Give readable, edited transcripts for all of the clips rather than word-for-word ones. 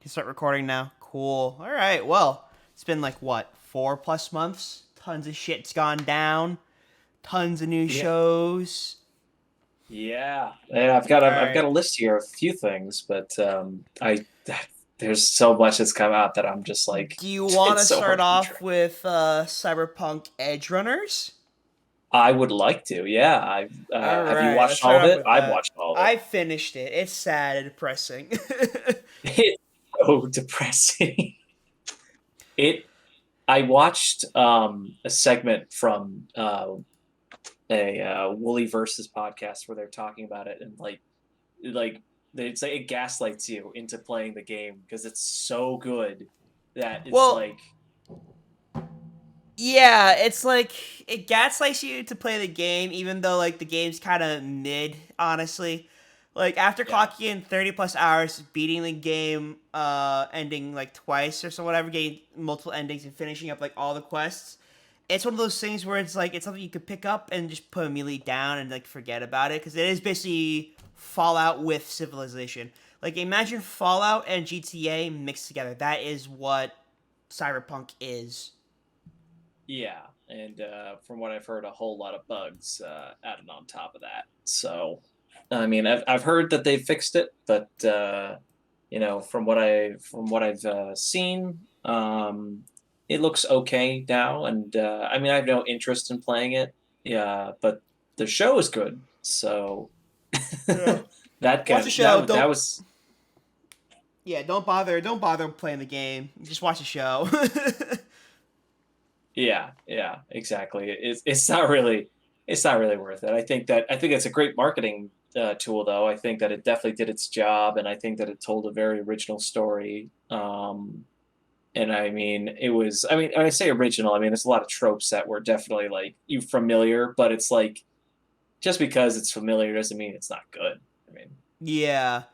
Can start recording now. Cool. All right. Well, it's been like what, 4+ months? Tons of shit's gone down. Tons of new Yeah, shows. yeah. All I've got right. a list here of a few things, but I there's so much that's come out that I'm just like Do you want it's to so start hard to keep off track. with Cyberpunk Edge Runners? I would like to. Yeah, I've All have you right. Let's watched all start of off it? with I've that. watched all of it. I finished it. It's sad and depressing. It's so depressing. It I watched a segment from a Wooly Versus podcast where they're talking about it and like they say it gaslights you into playing the game because it's so good that it's Well, like yeah, it's like it gaslights you to play the game, even though like the game's kind of mid, honestly. Like after yeah. clocking in 30+ hours, beating the game, ending like twice or so, whatever, getting multiple endings and finishing up like all the quests. It's one of those things where it's like it's something you could pick up and just put immediately down and like forget about it because it is basically Fallout with Civilization. Like imagine Fallout and GTA mixed together. That is what Cyberpunk is. Yeah, and from what I've heard, a whole lot of bugs added on top of that. So, I mean, I've heard that they fixed it, but from what I've seen, it looks okay now. And I mean, I have no interest in playing it. Yeah, but the show is good, so Yeah. that Watch the can show. that Don't was Yeah, don't bother playing the game. Just watch the show. yeah, exactly. It's not really worth it. I think it's a great marketing tool, though. I think that it definitely did its job, and I think that it told a very original story. And I mean, it was. I mean, when I say original, I mean there's a lot of tropes that were definitely like you familiar, but it's like just because it's familiar doesn't mean it's not good. I mean, Yeah.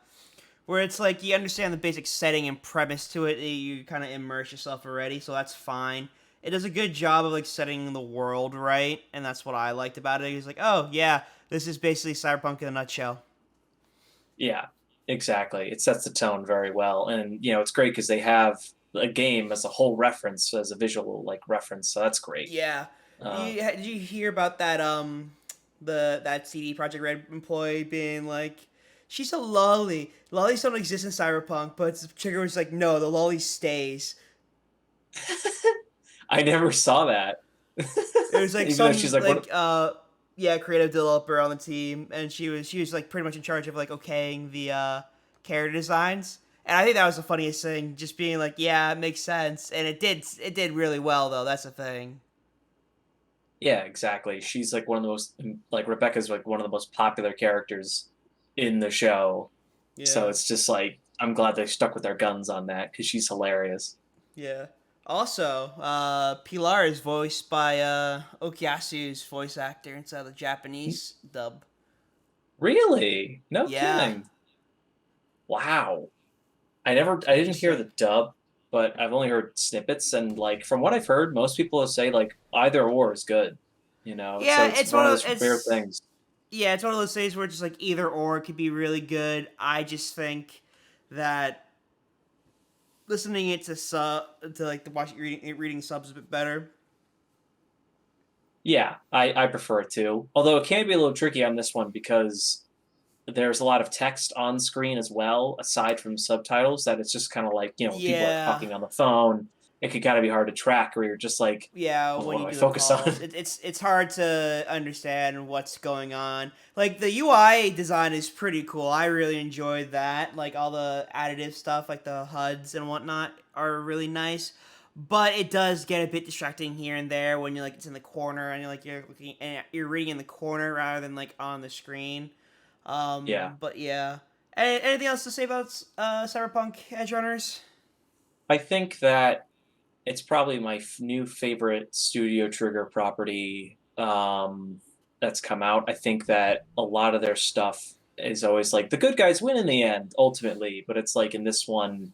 Where it's like you understand the basic setting and premise to it, you kind of immerse yourself already, so that's fine. It does a good job of like setting the world right, and that's what I liked about it. It's like, oh yeah, this is basically Cyberpunk in a nutshell. yeah, exactly. It sets the tone very well, and it's great because they have a game as a whole reference as a visual like reference, so that's great. Yeah. Uh, Did you hear about that that CD Project Red employee being like, she's a lolly. Lollies don't exist in Cyberpunk, but the trigger was like, no, the lolly stays. I never saw that. It was like Even though she's some like, what? yeah, creative developer on the team, and she was like pretty much in charge of like okaying the character designs. And I think that was the funniest thing, just being like, yeah, it makes sense, and it did really well though. That's the thing. Yeah, exactly. She's like one of the most like Rebecca's like one of the most popular characters in the show. So Yeah, it's just like I'm glad they stuck with their guns on that because she's hilarious. yeah. Also, Pilar is voiced by Okuyasu's voice actor inside the Japanese dub. Really? No Yeah, kidding. Wow. I didn't hear the interesting. dub, but I've only heard snippets and like from what I've heard, most people say like either or is good. So Yeah, it's one of those rare it's things. yeah, it's one of those things where it's just like either or could be really good. I just think that listening it to like the watching reading subs a bit better. Yeah, I prefer it too. Although it can be a little tricky on this one because there's a lot of text on screen as well, aside from subtitles, that it's just kind of like, people are Yeah, talking on the phone. It could kind of be hard to track where you're just like, yeah. well, When what you do I do the focus on? calls, it's hard to understand what's going on. Like the UI design is pretty cool. I really enjoyed that. Like all the additive stuff, like the HUDs and whatnot, are really nice. But it does get a bit distracting here and there when you're like it's in the corner and you're looking and you're reading in the corner rather than like on the screen. Yeah. But yeah. Anything else to say about Cyberpunk Edge Runners? I think that it's probably my new favorite Studio Trigger property that's come out. I think that a lot of their stuff is always like the good guys win in the end, ultimately. But it's like in this one,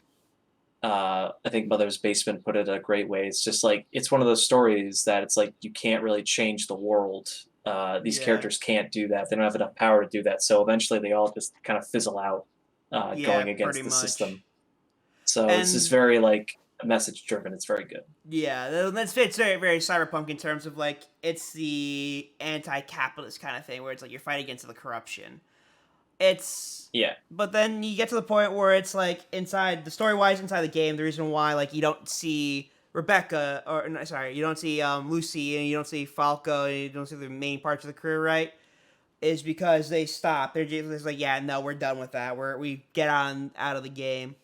I think Mother's Basement put it a great way. It's just like it's one of those stories that it's like you can't really change the world. These Yeah. characters can't do that. They don't have enough power to do that. So eventually, they all just kind of fizzle out, Yeah, going pretty against the much. system. So it's just And very like message driven. It's very good. yeah, that's it's very very cyberpunk in terms of like it's the anti-capitalist kind of thing where it's like you're fighting against the corruption. It's Yeah. but then you get to the point where it's like inside the story wise inside the game the reason why like you don't see Rebecca or no, sorry you don't see Lucy and you don't see Falco and you don't see the main parts of the crew right is because they stop they're just like yeah no we're done with that we get on out of the game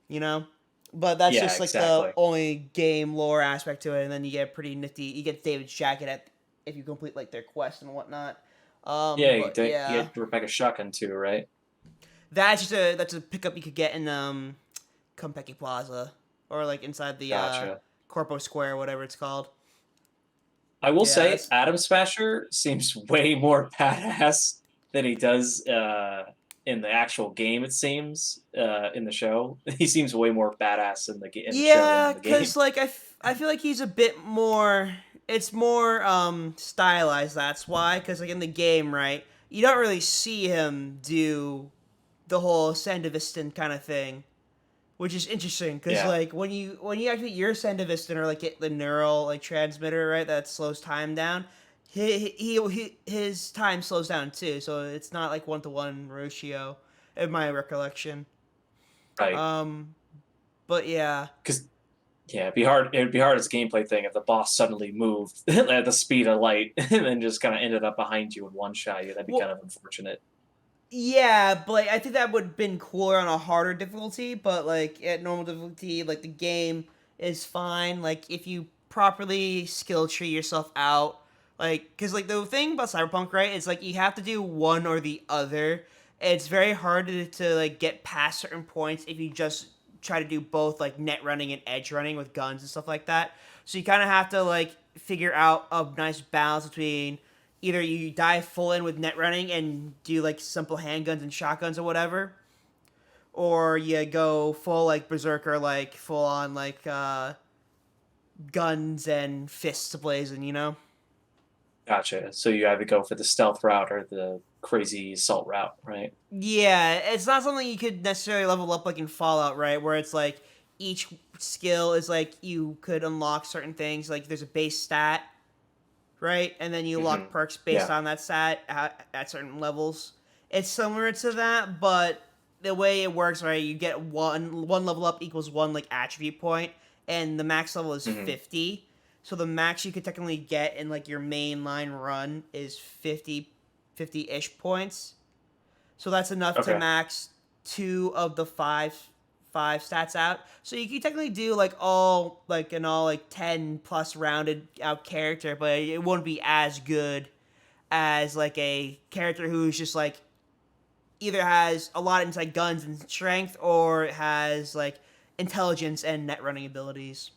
you know. But that's Yeah, just like the exactly. only game lore aspect to it, and then you get pretty nifty. You get David's jacket at if you complete like their quest and whatnot. Yeah, But you yeah, get Rebecca Shotgun too, right? that's a pickup you could get in Compeki Plaza or like inside the Gotcha. Corpo Square, whatever it's called. I will Yeah, say that's Atom Smasher seems way more badass than he does in the actual game. It seems in the show he seems way more badass in the show than in yeah, the game. cause like I feel like he's a bit more. It's more stylized. That's why, cause like in the game, right, you don't really see him do the whole Sandevistan kind of thing, which is interesting because Yeah. like when you activate your Sandevistan or like get the neural like transmitter right that slows time down, his time slows down too. So it's not like 1-to-1 ratio, in my recollection. Right. Um, but yeah, Because yeah, it'd be hard. It would be hard as a gameplay thing if the boss suddenly moved at the speed of light and then just kind of ended up behind you and one shot you. That'd be kind well, of unfortunate. yeah, but like, I think that would have been cooler on a harder difficulty. But like at normal difficulty, like the game is fine. Like if you properly skill tree yourself out, like because like the thing about Cyberpunk, right, is like you have to do one or the other. It's very hard to like get past certain points if you just try to do both like net running and edge running with guns and stuff like that. So you kind of have to like figure out a nice balance between either you dive full in with net running and do like simple handguns and shotguns or whatever, or you go full like berserker, like full on like guns and fists blazing, you know? Gotcha. So you either go for the stealth route or the crazy assault route, right? Yeah, it's not something you could necessarily level up like in Fallout, right? Where it's like each skill is like you could unlock certain things. Like there's a base stat, right? And then you unlock perks based Yeah. on that stat at certain levels. It's similar to that, but the way it works, right? You get one level up equals one like attribute point, and the max level is hmm 50. So the max you could technically get in like your main line run is 50-ish points. So that's enough to Okay. max two of the five stats out. So you can technically do like an all like 10 plus rounded out character, but it won't be as good as like a character who's just like either has a lot inside guns and strength or has like intelligence and net running abilities.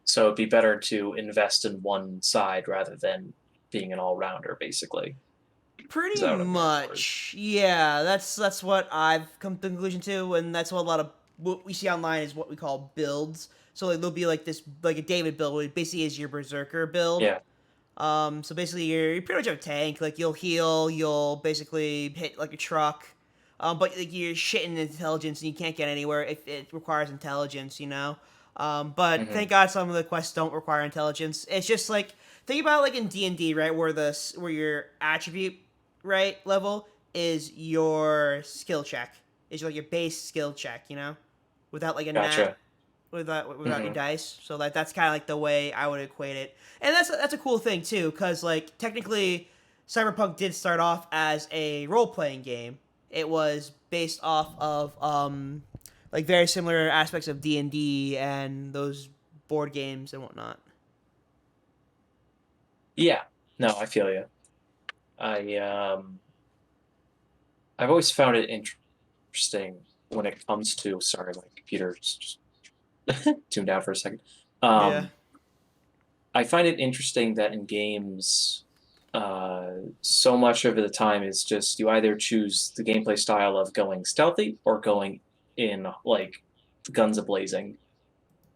So it'd be better to invest in one side rather than being an all rounder, basically. Is Pretty that what I'm hearing for? much, yeah. That's what I've come to the conclusion to, and that's what a lot of what we see online is what we call builds. So like, there'll be like this like a David build, which basically is your berserker build. Yeah. So basically you pretty much have a tank. Like you'll heal, you'll basically hit like a truck. But like you're shit in intelligence and you can't get anywhere if it requires intelligence, you know. But hmm thank God some of the quests don't require intelligence. It's just like think about like in D&D, right, where your attribute right level is your skill check. Is like your base skill check, you know, without like a nat Gotcha. without any hmm dice. So that's kind of like the way I would equate it, and that's a cool thing too, because like technically, Cyberpunk did start off as a role playing game. It was based off of like very similar aspects of D&D and those board games and whatnot. Yeah. No, I feel you. I I've always found it interesting when it comes to sorry, my computer's just tuned out for a second. Yeah. Um, I find it interesting that in games, so much of the time is just you either choose the gameplay style of going stealthy or going in like guns a blazing.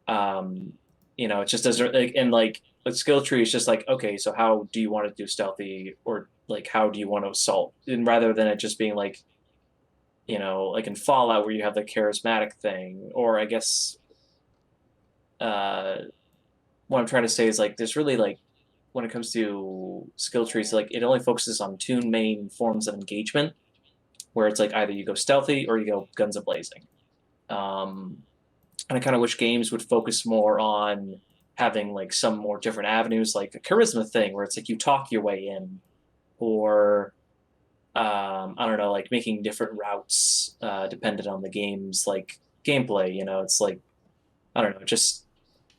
Um, it just doesn't like and like a skill tree is just like okay, so how do you want to do stealthy or like how do you want to assault? And rather than it just being like like in Fallout where you have the charismatic thing, or I guess uh, what I'm trying to say is like there's really like when it comes to skill trees, like it only focuses on two main forms of engagement, where it's like either you go stealthy or you go guns a blazing. Um, and I kind of wish games would focus more on having like some more different avenues, like a charisma thing, where it's like you talk your way in, or I don't know, like making different routes dependent on the game's like gameplay. It's like I don't know, just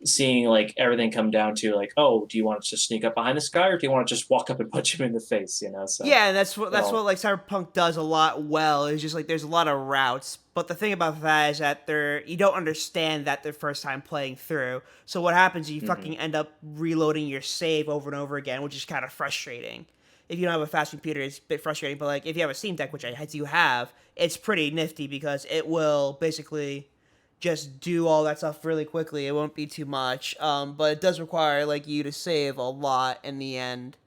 seeing like everything come down to like, oh, do you want to just sneak up behind this guy, or do you want to just walk up and punch him in the face? So Yeah, and that's what it'll. like Cyberpunk does a lot well. Is just like there's a lot of routes, but the thing about that is that you don't understand that the first time playing through. So what happens is you Mhm. fucking end up reloading your save over and over again, which is kind of frustrating. If you don't have a fast computer, it's a bit frustrating. But like if you have a Steam Deck, which I do have, it's pretty nifty because it will basically just do all that stuff really quickly. It won't be too much, but it does require like you to save a lot in the end.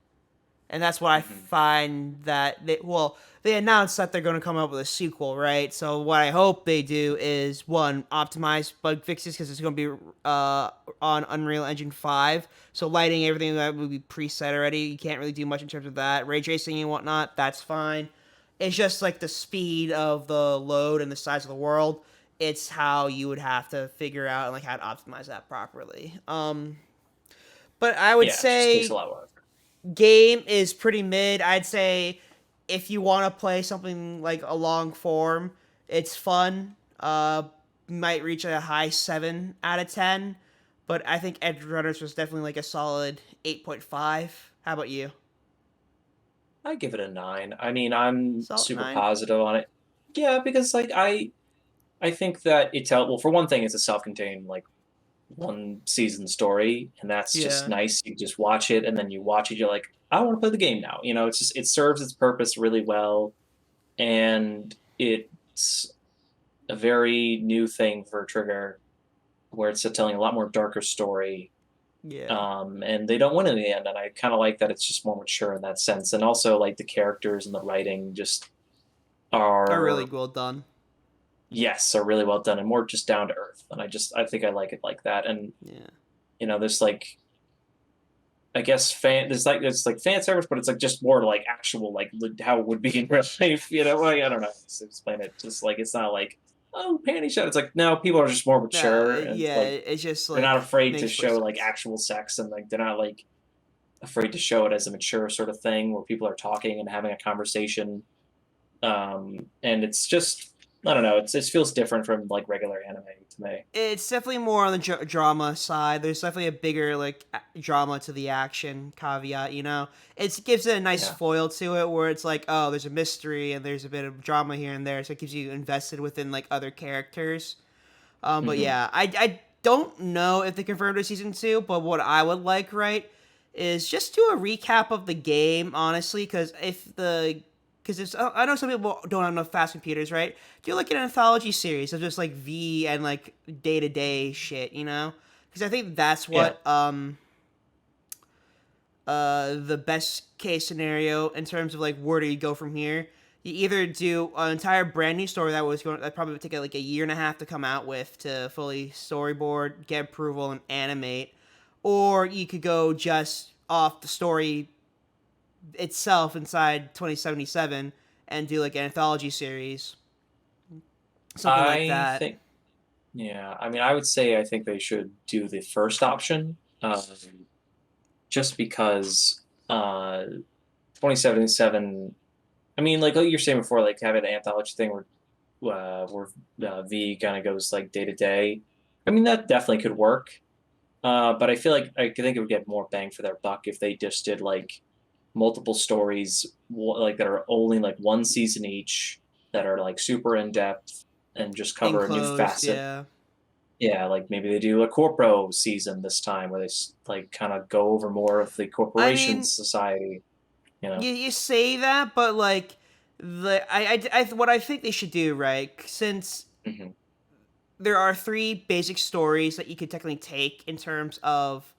And that's why I Mhm. find that they announced that they're going to come up with a sequel, right? So what I hope they do is one, optimize bug fixes because it's going to be on Unreal Engine 5. So lighting, everything that will be preset already. You can't really do much in terms of that. Ray tracing and whatnot, that's fine. It's just like the speed of the load and the size of the world. It's how you would have to figure out like how to optimize that properly. But I would Yeah, it just takes a say lot of work. game is pretty mid. I'd say if you want to play something like a long form, it's fun. Might reach a high 7 out of 10, but I think Edge Runners was definitely like a solid 8.5. How about you? I give it a 9. I mean, I'm Solid super 9. positive on it. Yeah, because like I think that well, for one thing, it's a self-contained like one season story, and that's just Yeah. nice. You just watch it, and then you watch it, you're like, I want to play the game now. It's just it serves its purpose really well, and it's a very new thing for Trigger, where it's telling a lot more darker story. Yeah. And they don't win in the end, and I kind of like that it's just more mature in that sense, and also like the characters and the writing just Are really are well done. yes, are really well done and more just down to earth, and I think I like it like that. And Yeah. there's like I guess there's like it's like fan service, but it's like just more like actual like how it would be in real life. Like, I don't know how to explain it. Just like it's not like oh panty shot. It's like no, people are just more No, mature and yeah, like it's just they're not like afraid to makes more show like sense. actual sex, and like they're not like afraid to show it as a mature sort of thing where people are talking and having a conversation. And it's just I don't know. It feels different from like regular anime to me. It's definitely more on the drama side. There's definitely a bigger like drama to the action caveat. It gives it a nice Yeah. foil to it where it's like, oh, there's a mystery and there's a bit of drama here and there, so it keeps you invested within like other characters. But Hmm. yeah, I don't know if they confirmed a season two, but what I would like, right, is just do a recap of the game, honestly, because it's I know some people don't have enough fast computers, right? Do like an anthology series of just like V and like day to day shit, Because I think that's Yeah. what the best case scenario in terms of like where do you go from here. You either do an entire brand new story that probably would take like a year and a half to come out with to fully storyboard, get approval, and animate, or you could go just off the story itself inside 2077 and do like an anthology series, something like I that. think yeah. I mean, I would say I think they should do the first option, just because 2077. I mean, like you're saying before, like having an anthology thing where V kind of goes like day to day. I mean, that definitely could work. But I feel like I think it would get more bang for their buck if they just did like multiple stories, like that are only like one season each, that are like super in depth and just cover a new Enclosed, facet. yeah. Yeah, like maybe they do a corpo season this time where they like kind of go over more of the I corporation mean, society. You know. you say that, but like what I think they should do, right? Since Hmm. there are three basic stories that you could technically take in terms of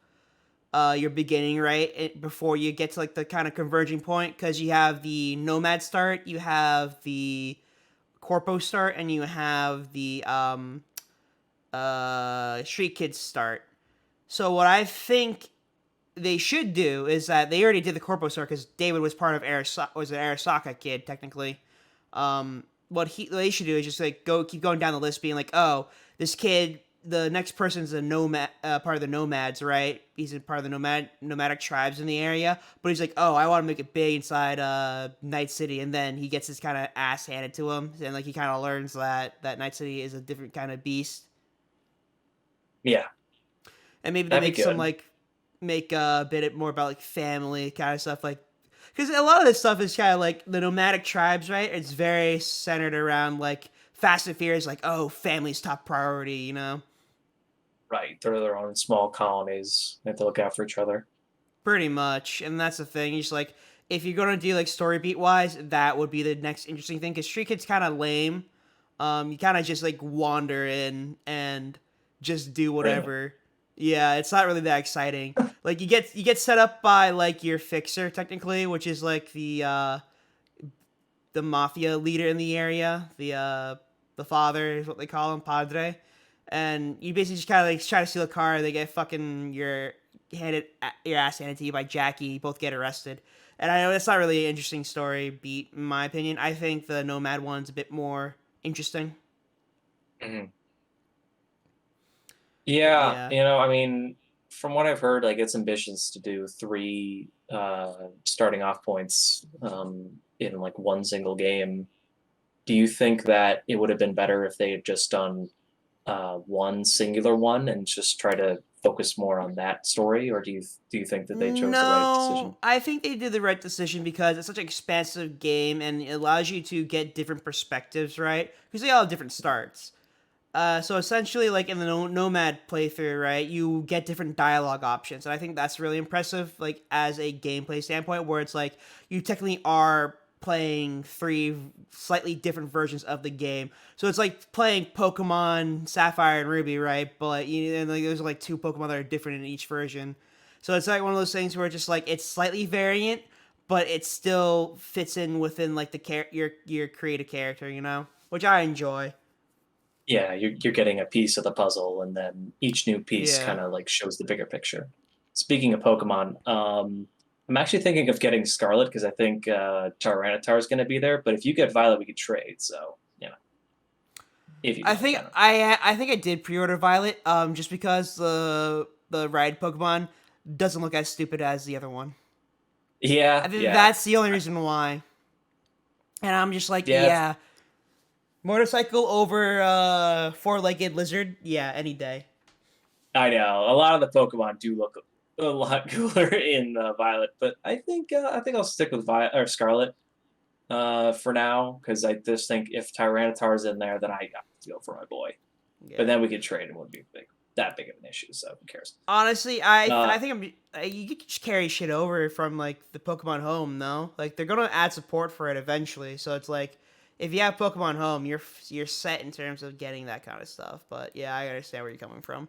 your beginning, right? Before you get to like the kind of converging point, because you have the nomad start, you have the Corpo start and you have the Street Kids start. So what I think they should do is that they already did the Corpo start because David was part of was an Arasaka kid technically. What they should do is just like keep going down the list, being like, oh, this kid, the next person's a nomad, part of the nomads, right? He's a part of the nomadic tribes in the area, but he's like, oh, I want to make it big inside Night City, and then he gets his kind of ass handed to him, and like he kind of learns that Night City is a different kind of beast, Yeah, and maybe they that'd be make some good. like make a bit more about like family kind of stuff, like because a lot of this stuff is kind of like the nomadic tribes, right? It's very centered around like Fast and Furious, like oh, family's top priority, you know. Right, they're their own small colonies. They have to look out for each other. Pretty much, and that's the thing. It's like if you're gonna do like story beat wise, that would be the next interesting thing. Because Street Kid's kind of lame. You kind of just like wander in and just do Really? whatever. Yeah, it's not really that exciting. Like you get set up by like your fixer technically, which is like the mafia leader in the area. The father is what they call him, Padre. And you basically just kind of like try to steal a car. They get fucking your ass handed to you by Jackie. You both get arrested. And I know that's not really an interesting story beat, in my opinion. I think the Nomad one's a bit more interesting. Hmm. But Yeah, yeah. I mean, from what I've heard, like it's ambitious to do three starting off points in like one single game. Do you think that it would have been better if they had just done one singular one and just try to focus more on that story, or do you think that they chose the right decision? No, I think they did the right decision because it's such an expansive game and it allows you to get different perspectives, right? Because they all have different starts. So essentially, like in the Nomad playthrough, right, you get different dialogue options, and I think that's really impressive. Like as a gameplay standpoint, where it's like you technically are playing three slightly different versions of the game. So it's like playing Pokemon Sapphire and Ruby, right? But and like there's like two Pokemon that are different in each version. So it's like one of those things where it's just like it's slightly variant, but it still fits in within like your creative character, you know, which I enjoy. Yeah, you're getting a piece of the puzzle, and then each new piece Yeah. kind of like shows the bigger picture. Speaking of Pokemon, I'm actually thinking of getting Scarlet because I think Tyranitar is going to be there. But if you get Violet, we could trade. So if you I want to think get him. I think I did pre-order Violet just because the ride Pokemon doesn't look as stupid as the other one. I Yeah, think yeah, that's the only reason why. And I'm just like, yeah. yeah, motorcycle over four-legged lizard, yeah, any day. I know a lot of the Pokemon do look a lot cooler in Violet, but I think I'll stick with Violet or Scarlet for now because I just think if Tyranitar's in there, then I got to go for my boy. But Yeah. then we could trade and it wouldn't be that big of an issue. So who cares? Honestly, Uh, I think you could just carry shit over from like the Pokemon Home, no? Like they're gonna add support for it eventually, so it's like if you have Pokemon Home, you're set in terms of getting that kind of stuff. But yeah, I understand where you're coming from.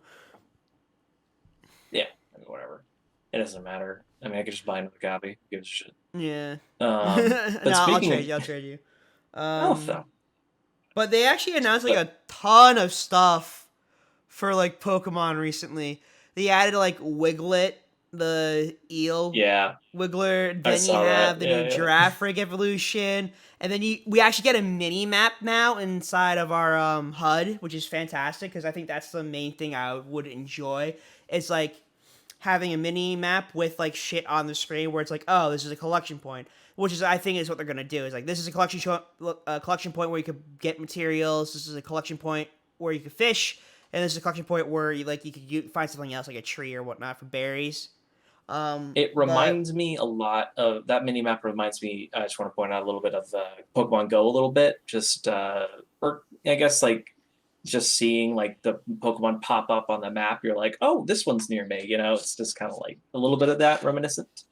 yeah, I mean, whatever. It doesn't matter. I mean, I could just buy another copy. Who gives a shit? Yeah. But No, I'll speaking trade of you. I'll trade you. Alpha, But they actually announced like but a ton of stuff for like Pokemon recently. They added like Wiglet, the eel yeah, Wiggler. I Then you saw that. have the new Yeah, Giraffe evolution, and then we actually get a mini map now inside of our HUD, which is fantastic because I think that's the main thing I would enjoy. It's like having a mini map with like shit on the screen where it's like, oh, this is a collection point, which is I think is what they're gonna do. Is like this is a collection point where you could get materials. This is a collection point where you could fish, and this is a collection point where you could find something else like a tree or whatnot for berries. it But reminds me a lot of that mini map. Reminds me. I just want to point out a little bit of Pokemon Go a little bit. Just or I guess like just seeing like the Pokemon pop up on the map. You're like, oh, this one's near me. It's just kind of like a little bit of that reminiscent.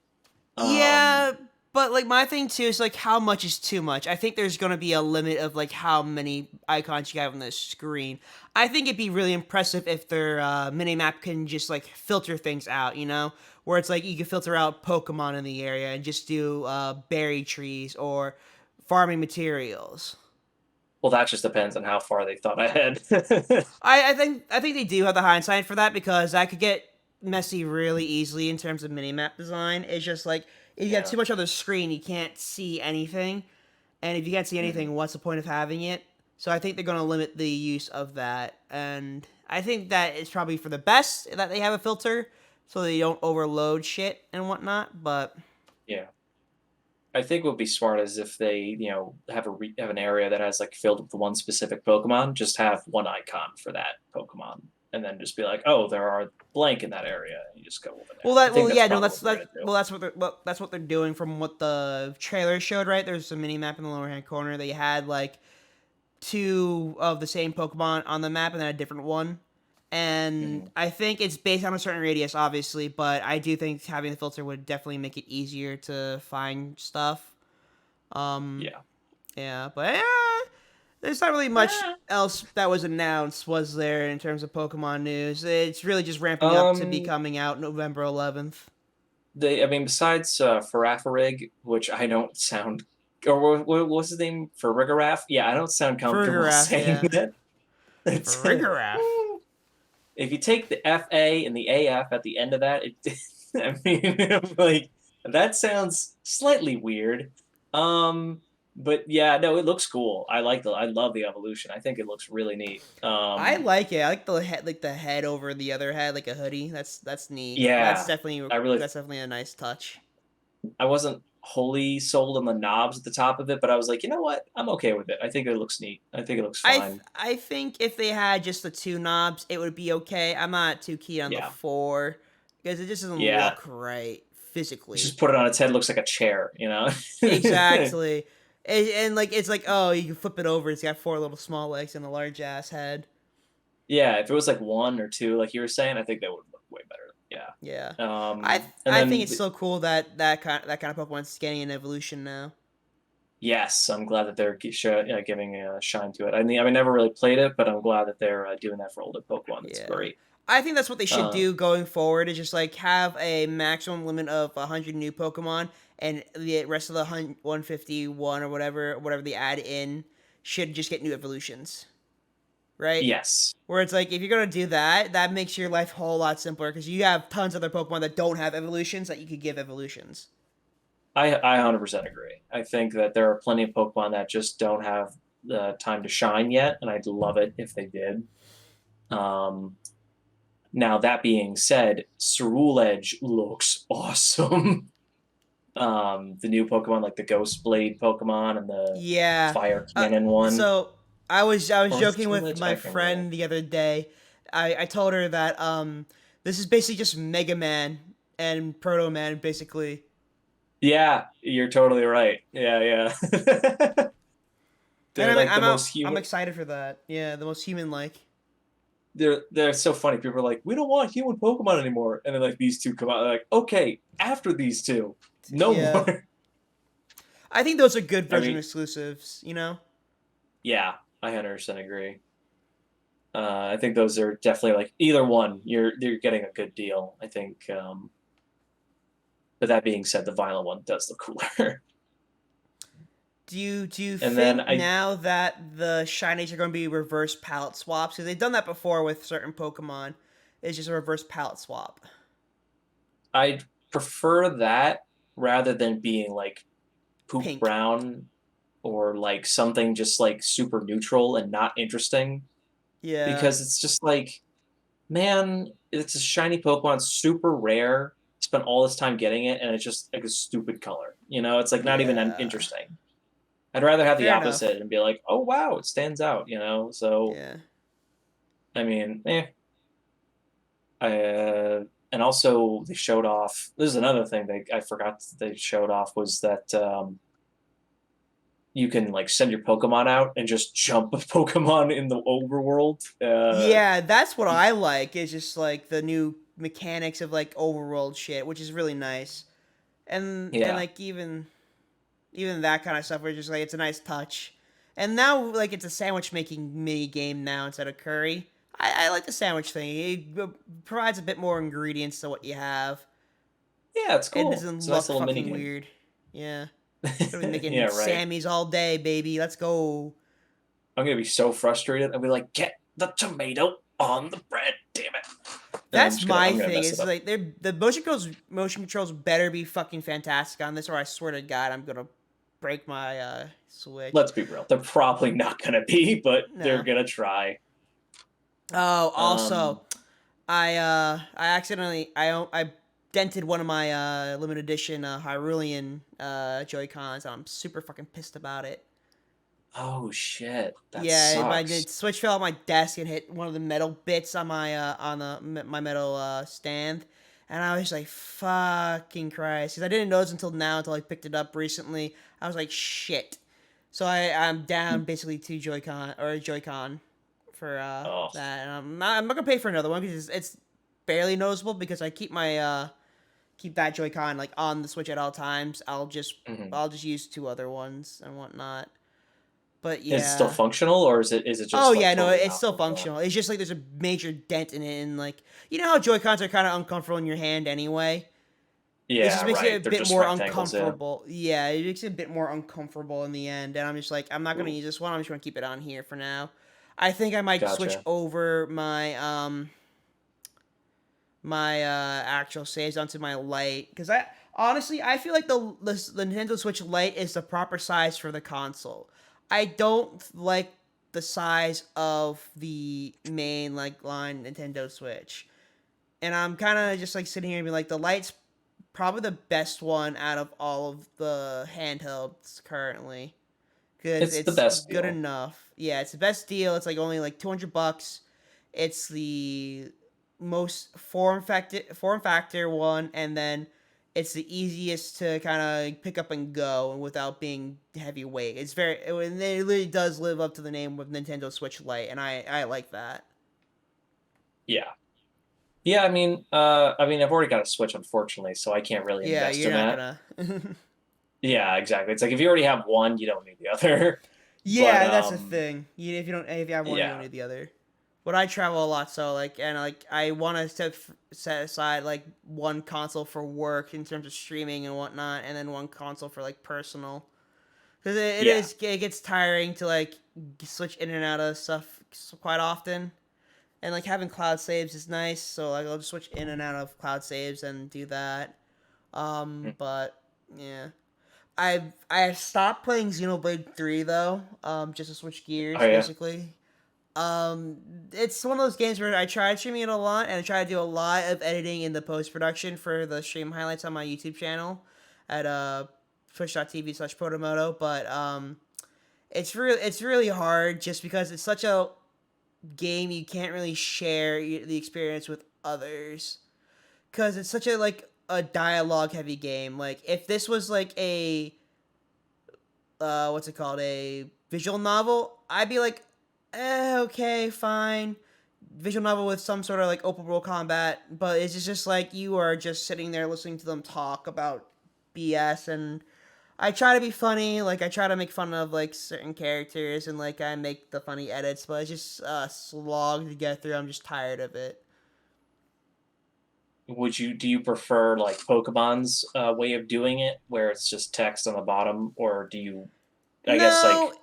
Um, yeah, but like my thing too is like how much is too much. I think there's gonna be a limit of like how many icons you have on the screen. I think it'd be really impressive if their mini map can just like filter things out, you know, where it's like you can filter out Pokemon in the area and just do berry trees or farming materials. Well, that just depends on how far they thought ahead. I think they do have the hindsight for that because that could get messy really easily in terms of minimap design. It's just like if you have Yeah. too much on the screen, you can't see anything, and if you can't see Mhm. anything, what's the point of having it? So I think they're going to limit the use of that, and I think that it's probably for the best that they have a filter so they don't overload shit and whatnot. But Yeah. I think what would be smart is if they, have an area that has like filled with one specific Pokemon, just have one icon for that Pokemon, and then just be like, oh, there are blank in that area, and you just go over there. I think that's yeah, no, probably what they're gonna do. that's what they're doing from what the trailer showed. Right, there's a mini map in the lower hand corner. They had like two of the same Pokemon on the map and then a different one. And Hmm. I think it's based on a certain radius, obviously, but I do think having the filter would definitely make it easier to find stuff. Um, Yeah. yeah, but there's not really much Ah. else that was announced, was there, in terms of Pokemon news? It's really just ramping up to be Um, coming out November 11th. I mean, besides Farafrig, which I don't sound, or what was his name? Farigiraf? Yeah, I don't sound comfortable Farigiraf, saying yeah. that. It's, Farigiraf. if you take the FA and the AF at the end of that, I mean, like that sounds slightly weird. Um, but yeah, no, it looks cool. I love the evolution. I think it looks really neat. I like it. I like the head over the other head, like a hoodie. That's neat. Yeah, I really, That's definitely a nice touch. I wasn't wholly sold on the knobs at the top of it, but I was like, you know what? I'm okay with it. I think it looks neat. I think it looks fine. I think if they had just the two knobs, it would be okay. I'm not too keen on the Yeah, four because it just doesn't yeah. look right physically. Just put it on its head. Looks like a chair. Exactly. And like it's like, oh, you can flip it over. It's got four little small legs and a large ass head. Yeah, if it was like one or two, like you were saying, I think that would look way better. Yeah. Yeah. And I think then it's so cool that that kind of Pokemon's getting an evolution now. yes, I'm glad that they're giving a shine to it. I never really played it, but I'm glad that they're doing that for older Pokemon. That's Yeah. great. I think that's what they should Uh, do going forward is just like have a maximum limit of 100 new Pokemon and the rest of the 151 or whatever they add in should just get new evolutions, right? yes, Where it's like if you're going to do that, that makes your life a whole lot simpler cuz you have tons of other Pokemon that don't have evolutions that you could give evolutions. I 100% agree. I think that there are plenty of Pokemon that just don't have the time to shine yet, and I'd love it if they did. Um, Now that being said, Cerule Edge looks awesome. The new Pokemon, like the Ghost Blade Pokemon and the Yeah. Fire Uh, Cannon one. so I was Or is it joking Cerule with Edge? my I can't remember. friend the other day. I told her that this is basically just Mega Man and Proto Man basically. Yeah, you're totally right. Yeah, yeah. And They're like the most I'm human. excited for that. Yeah, the most human like. They're so funny. People are like, we don't want human Pokemon anymore, and then like these two come out. They're like, okay, after these two, no Yeah. more. I think those are good I version mean, exclusives, you know? yeah, I 100% agree. I think those are definitely like either one. You're getting a good deal. I think. But that being said, the violent one does look cooler. Do you And then think now that the shinies are going to be reverse palette swaps? Because they've done that before with certain Pokemon. It's just a reverse palette swap. I prefer that rather than being like poop Pink. brown or like something just like super neutral and not interesting Yeah. because it's just like, man, it's a shiny Pokemon, super rare. Spent all this time getting it, and it's just like a stupid color. It's like not even Yeah. interesting. I'd rather have the Fair enough. opposite and be like, oh wow, it stands out. So Yeah. I mean, and also they showed off. This is another thing I forgot they showed off was that you can like send your Pokemon out and just jump a Pokemon in the overworld. Yeah, that's what I like. Is just like the new mechanics of like overworld shit, which is really nice. And Yeah, like even that kind of stuff where it's just like it's a nice touch. And now like it's a sandwich making mini game now instead of curry. I like the sandwich thing. It provides a bit more ingredients to what you have. yeah, it's It cool. doesn't It's a nice look little mini fucking game. weird. Yeah. Gonna be making Yeah, right. Sammys all day, baby. Let's go. I'm gonna be so frustrated. I'll be like, get the tomato on the bread, damn it. And That's my I'm gonna thing. mess it Is up. like the motion controls better be fucking fantastic on this, or I swear to God, I'm gonna break my Switch. Let's be real. They're probably not gonna be, but they're No. gonna try. Oh, Um, also, I accidentally I dented one of my limited edition Hyrulean Joy Cons. I'm super fucking pissed about it. oh shit. That Yeah, my sucks. the Switch fell off my desk and hit one of the metal bits on my metal stand, and I was like, "Fucking Christ!" Because I didn't notice until now, until I picked it up recently. I was like, "Shit!" So I'm down basically two Joy-Con for Oh. that, and I'm not gonna pay for another one because it's barely noticeable because I keep my keep that Joy-Con like on the Switch at all times. Mhm. I'll just use two other ones and whatnot. But Is it still yeah. functional, or is it Oh just like yeah, no, totally it's out still of functional. It's just like there's a major dent in it, and like you know how Joy Cons are kind of uncomfortable in your hand anyway. It just Yeah, makes it a right. They're bit just more rectangles, yeah. uncomfortable. Yeah, it makes it a bit more uncomfortable in the end, and I'm just like, I'm not gonna Ooh, use this one. I'm just gonna keep it on here for now. I think I might switch gotcha. over my actual saves onto my Lite because I honestly I feel like the Nintendo Switch Lite is the proper size for the console. I don't like the size of the main like line Nintendo Switch, and I'm kind of just like sitting here and be like the Lite's probably the best one out of all of the handhelds currently because It's the it's best good deal. enough. Yeah, it's the best deal. It's like only like $200. It's the most form factor one, and then it's the easiest to kind of pick up and go without being heavyweight. It really does live up to the name of Nintendo Switch Lite, and I like that. Yeah. Yeah, I mean, I've already got a Switch, unfortunately, so I can't really Yeah, invest you're in not that. gonna. Yeah, exactly. It's like if you already have one, you don't need the other. But Yeah, that's the thing. If you have one, you don't yeah, need the other. But I travel a lot, so like I want to set aside like one console for work in terms of streaming and whatnot, and then one console for like personal. Because yeah, it gets tiring to like switch in and out of stuff quite often, and like having cloud saves is nice. So like I'll just switch in and out of cloud saves and do that. mm, But yeah. I've stopped playing Xenoblade 3 though, just to switch oh gears yeah, basically. It's one of those games where I tried streaming it a lot and I try to do a lot of editing in the post production for the stream highlights on my YouTube channel at twitch.tv/Protomoto, but it's really hard just because it's such a game you can't really share the experience with others because it's such a like a dialogue heavy game. Like if this was like a what's it called, a visual novel, I'd be like, okay, fine, visual novel with some sort of like open world combat, but it's just like you are just sitting there listening to them talk about BS, and I try to be funny, like I try to make fun of like certain characters, and like I make the funny edits, but it's just a slog to get through. I'm just tired of it. do you prefer like Pokemon's way of doing it, where it's just text on the bottom, or do you? I guess No, like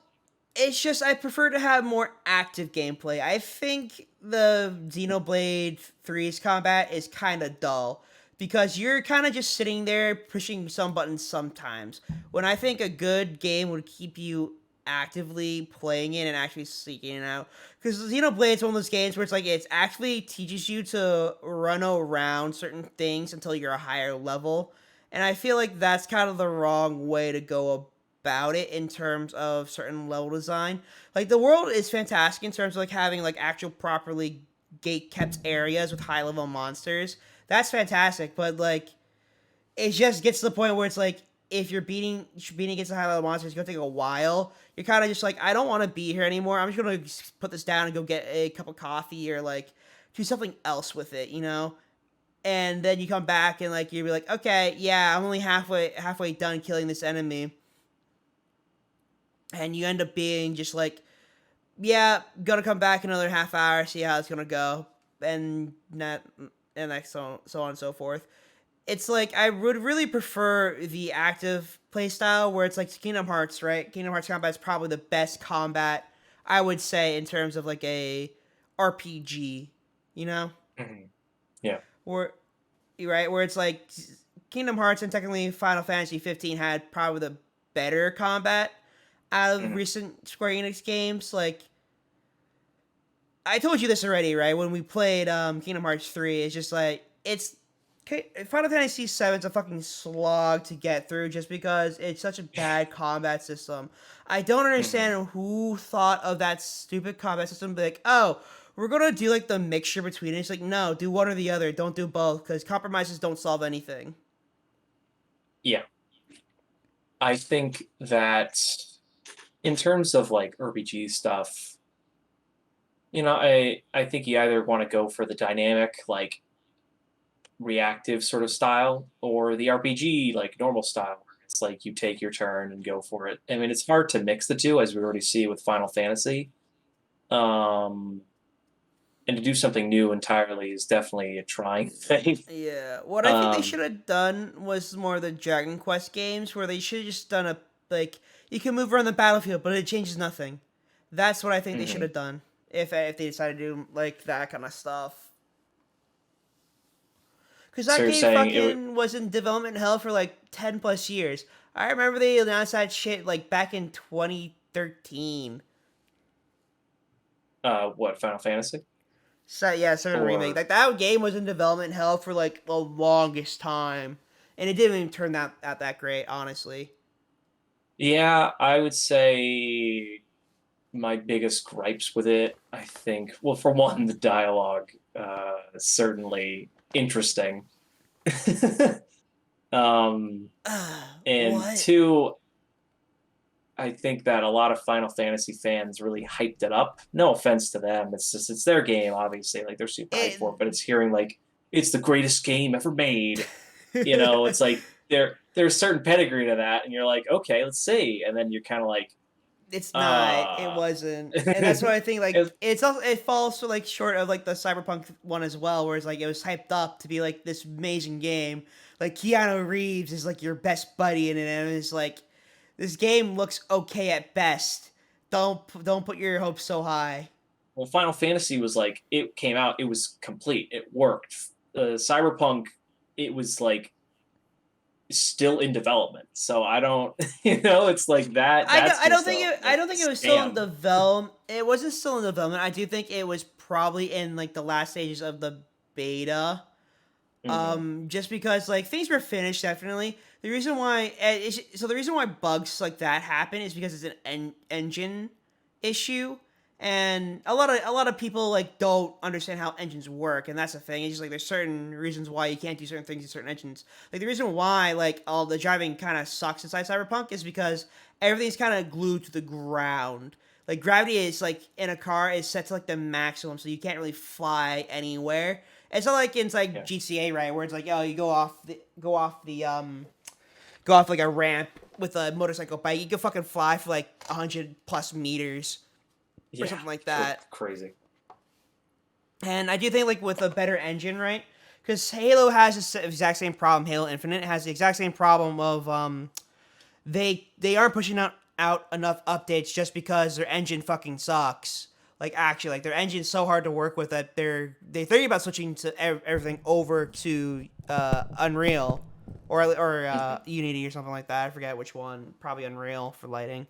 it's just I prefer to have more active gameplay. I think the Xenoblade 3's combat is kind of dull because you're kind of just sitting there pushing some buttons sometimes. When I think a good game would keep you actively playing it and actually seeking it out. Because Xenoblade's one of those games where it's like it actually teaches you to run around certain things until you're a higher level. And I feel like that's kind of the wrong way to go about it in terms of certain level design. Like the world is fantastic in terms of like having like actual properly gate kept areas with high level monsters. That's fantastic, but like it just gets to the point where it's like if you're beating against a high level monster, it's gonna take a while. You're kind of just like, I don't want to be here anymore. I'm just gonna put this down and go get a cup of coffee or like do something else with it, you know. And then you come back and like you'll be like, okay, yeah, I'm only halfway done killing this enemy, and you end up being just like, yeah, gonna come back in another half hour, see how it's gonna go, and not and like so on and so forth. It's like I would really prefer the active playstyle where it's like Kingdom Hearts, right? Kingdom Hearts combat is probably the best combat I would say, in terms of like a RPG, you know, Hmm. Yeah. where right where it's like Kingdom Hearts and technically Final Fantasy 15 had probably the better combat out of Hmm. recent Square Enix games. Like I told you this already, right? When we played Kingdom Hearts 3, it's just like it's Final Fantasy 7 is a fucking slog to get through just because it's such a bad combat system. I don't Hmm. understand who thought of that stupid combat system. Be like, oh, we're gonna do like the mixture between it. It's like, no, do one or the other. Don't do both because compromises don't solve anything. Yeah. I think that in terms of like RPG stuff, I think you either want to go for the dynamic, like reactive sort of style, or the RPG like normal style, where it's like you take your turn and go for it. I mean, it's hard to mix the two, as we already see with Final Fantasy. Um, and to do something new entirely is definitely a trying thing. Yeah, what I think they Um, should have done was more of the Dragon Quest games, where they should have just done a like you can move around the battlefield, but it changes nothing. That's what I think they should mhm. have done if they decided to do like that kind of stuff. Cause So that you're game saying it would, fucking was in development hell for like 10 plus years. I remember they announced that shit like back in 2013. what, Final Fantasy? So yeah, Seven remake. Or Like that game was in development hell for like the longest time, and it didn't even turn out that great, honestly. yeah, I would say my biggest gripes with it, I think, well, for one, the dialogue is certainly interesting. um, and What? two, I think that a lot of Final Fantasy fans really hyped it up. No offense to them, it's just it's their game, obviously. Like they're super hyped It. for it, but it's hearing like it's the greatest game ever made. It's like there's certain pedigree to that, and you're like, okay, let's see, and then you're kind of like, It's not. It uh, wasn't, and that's why I think like it, it's also it falls so like short of like the Cyberpunk one as well, where it's like it was hyped up to be like this amazing game. Like Keanu Reeves is like your best buddy in it, and it's like this game looks okay at best. Don't put your hopes so high. well, Final Fantasy was like it came out, it was complete, it worked. Cyberpunk, it was like still in development, so I don't, it's like that. That's I don't just think a I like don't a think it was still in scam. development. It wasn't still in development. I do think it was probably in like the last stages of the beta. Hmm. Just because like things were finished, definitely. The reason why so the reason why bugs like that happen is because it's an engine issue, and a lot of people like don't understand how engines work, and that's the thing. It's just like there's certain reasons why you can't do certain things in certain engines. Like the reason why like all the driving kind of sucks inside Cyberpunk is because everything's kind of glued to the ground. Like gravity is like in a car is set to like the maximum, so you can't really fly anywhere. It's not like in like Yeah. GTA, right, where it's like, oh, you go off like a ramp with a motorcycle bike. You can fucking fly for like 100 plus meters or Yeah. something like that. Crazy. And I do think like with a better engine, right? Because Halo has the exact same problem. Halo Infinite has the exact same problem of they aren't pushing out enough updates just because their engine fucking sucks. Like actually, like their engine's so hard to work with that they think about switching to everything over to Unreal or Hmm. Unity or something like that. I forget which one. Probably Unreal for lighting.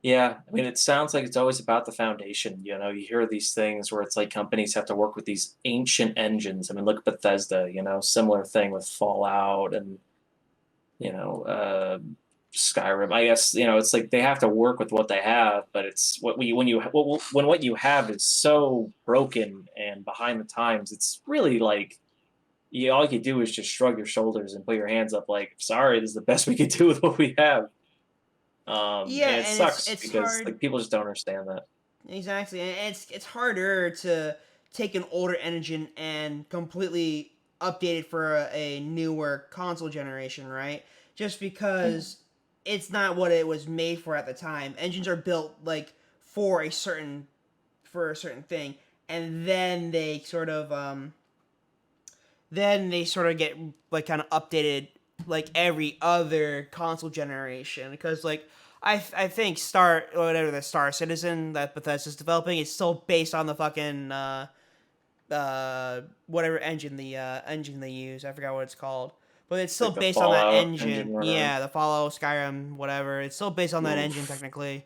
Yeah, I mean, it sounds like it's always about the foundation. You hear these things where it's like companies have to work with these ancient engines. I mean, look at Bethesda, similar thing with Fallout and, you know, uh, Skyrim. I guess, it's like they have to work with what they have, but it's when what you have is so broken and behind the times, it's really like all you do is just shrug your shoulders and put your hands up like, sorry, this is the best we could do with what we have. Yeah, And it and sucks it's because hard. like people just don't understand that. Exactly, and it's harder to take an older engine and completely update it for a newer console generation, right? Just Mhm. because it's not what it was made for at the time. Engines are built like for a certain thing, and then they sort of get like kind of updated like every other console generation because like I think Star whatever the Star Citizen that Bethesda's developing is still based on the fucking whatever engine they use. I forgot what it's called, but it's still Like the based on that Fallout engine. engine or whatever. Yeah, the Fallout, Skyrim, whatever. It's still based on that engine Oof. technically,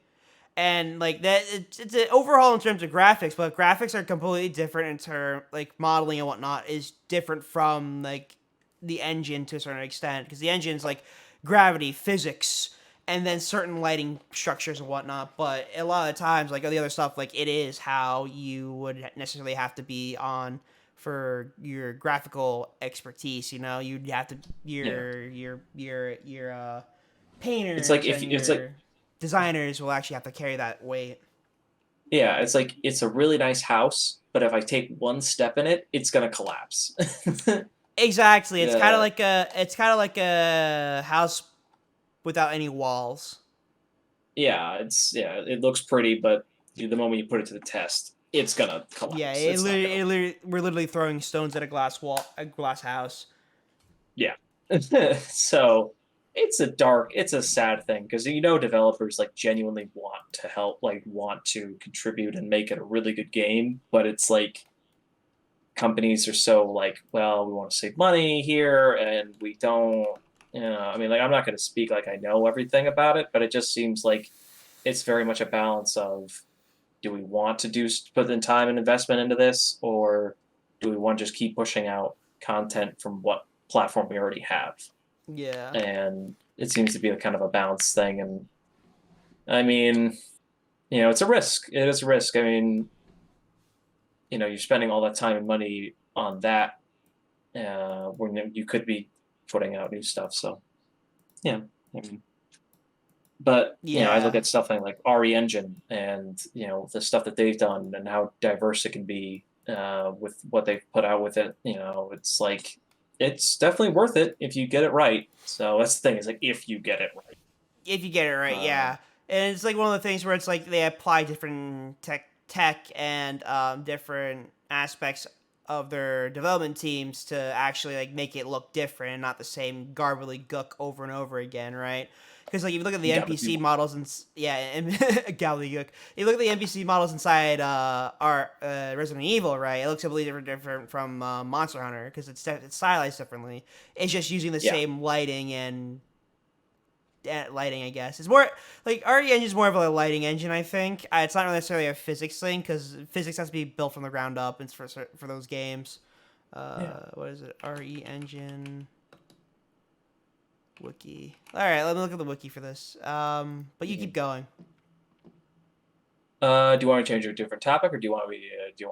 and like that, it's an overhaul in terms of graphics, but graphics are completely different in term like modeling and whatnot is different from like the engine to a certain extent because the engine's like gravity, physics, and then certain lighting structures and whatnot. But a lot of times, like the other stuff, like it is how you would necessarily have to be on for your graphical expertise. You know, you'd have to Yeah. your It's like painters if and you, it's like your designers will actually have to carry that weight. yeah, it's like it's a really nice house, but if I take one step in it, it's gonna collapse. Exactly. Yeah, It's kind of like a house without any walls. yeah, it looks pretty, but the moment you put it to the test, it's gonna Yeah, collapse. It's not gonna. we're literally throwing stones at a glass wall, a glass house. Yeah. So it's a sad thing because developers like genuinely want to help, like want to contribute and make it a really good game, but it's like companies are so like, well, we want to save money here and we don't, I mean, like I'm not going to speak like I know everything about it, but it just seems like it's very much a balance of do we want to put in time and investment into this, or do we want to just keep pushing out content from what platform we already have? Yeah. And it seems to be a kind of a balance thing. And I mean, it's a risk. It is a risk. I mean, you're spending all that time and money on that when you could be putting out new stuff. So yeah, I mean, but I look Yeah. at stuff like RE Engine and the stuff that they've done and how diverse it can be with what they've put out with it. It's like it's definitely worth it if you get it right. So that's the thing is like if you get it right. If you get it right, Um, yeah. And it's like one of the things where it's like they apply different tech and different aspects of their development teams to actually like make it look different and not the same garbly gook over and over again, right? Because like if you look at the NPC Gobbledygook. models and yeah, and gobbledygook. If you look at the NPC models inside our Resident Evil, right? It looks completely different from Monster Hunter because it's stylized differently. It's just using the Yeah. same lighting and lighting, I guess. It's more like RE Engine is more of a lighting engine, I think. It's not necessarily a physics thing because physics has to be built from the ground up. It's for those games. Yeah. What is it? RE Engine wiki. All right, let me look at the wiki for this. But you keep Mhm. going. Do you want to change to a different topic, or do you want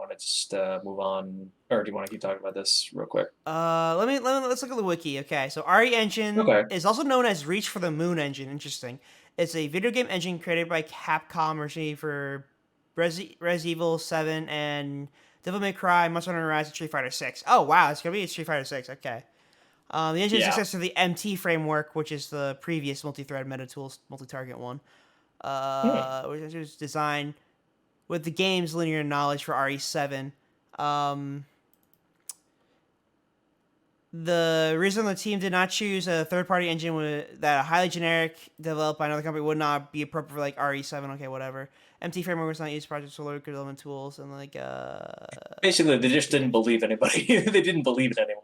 to just move on, or do you want to keep talking about this real quick? Let's look at the wiki. Okay, so RE Engine Okay. is also known as Reach for the Moon Engine. Interesting. It's a video game engine created by Capcom originally for Res Evil 7 and Devil May Cry, Monster Hunter Rise, and Street Fighter 6. Oh wow, it's gonna be Street Fighter 6. Okay. The engine is Yeah. access to the MT framework, which is the previous multi-thread meta tools, multi-target one. Hmm. Which was designed with the game's linear knowledge for RE7. Um, the reason the team did not choose a third-party engine that a highly generic developed by another company would not be appropriate for like RE7. Okay, whatever. MT framework was not used project solar development tools and like Basically, they just yeah. didn't believe anybody. They didn't believe in anyone.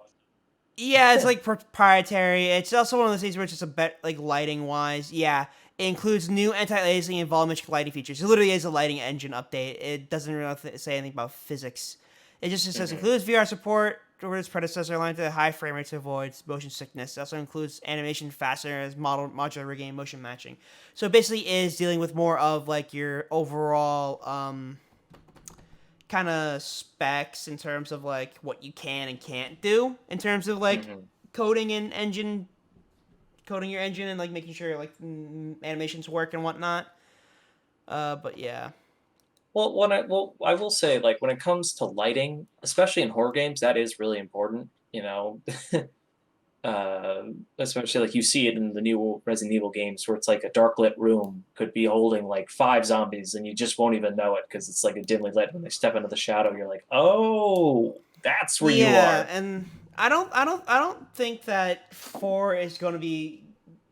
Yeah, it's like proprietary. It's also one of those things where it's just a bit like lighting wise. Yeah, it includes new anti-aliasing and volumetric lighting features. It literally is a lighting engine update. It doesn't really say anything about physics. It just says Hmm. includes VR support over its predecessor, aligned to high frame rates to avoid motion sickness. It also includes animation fasteners, modular rigging, and motion matching. So it basically is dealing with more of like your overall kind of specs in terms of like what you can and can't do in terms of like Hmm. coding and engine coding your engine and like making sure like animations work and whatnot. But yeah, Well, I will say, like, when it comes to lighting, especially in horror games, that is really important. Uh, Especially like you see it in the new Resident Evil games, where it's like a dark lit room could be holding like five zombies, and you just won't even know it because it's like a dimly lit. When they step into the shadow, you're like, oh, that's where you yeah, are. and I don't think that 4 is going to be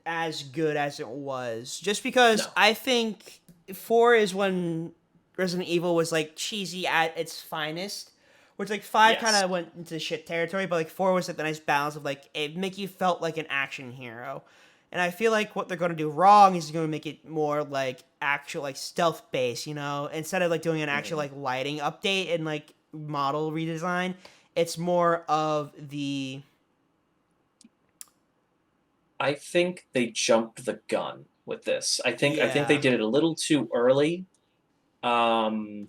as good as it was. Just because No. I think 4 is when Resident Evil was like cheesy at its finest. Which like 5 kind Yes. of went into shit territory, but like 4 was like the nice balance of like it make you felt like an action hero. And I feel like what they're going to do wrong is going to make it more like actual like stealth based, you know, instead of like doing an actual Mhm. like lighting update and like model redesign, it's more of the I think they jumped the gun with this. I think they yeah. did it a little too early. Um,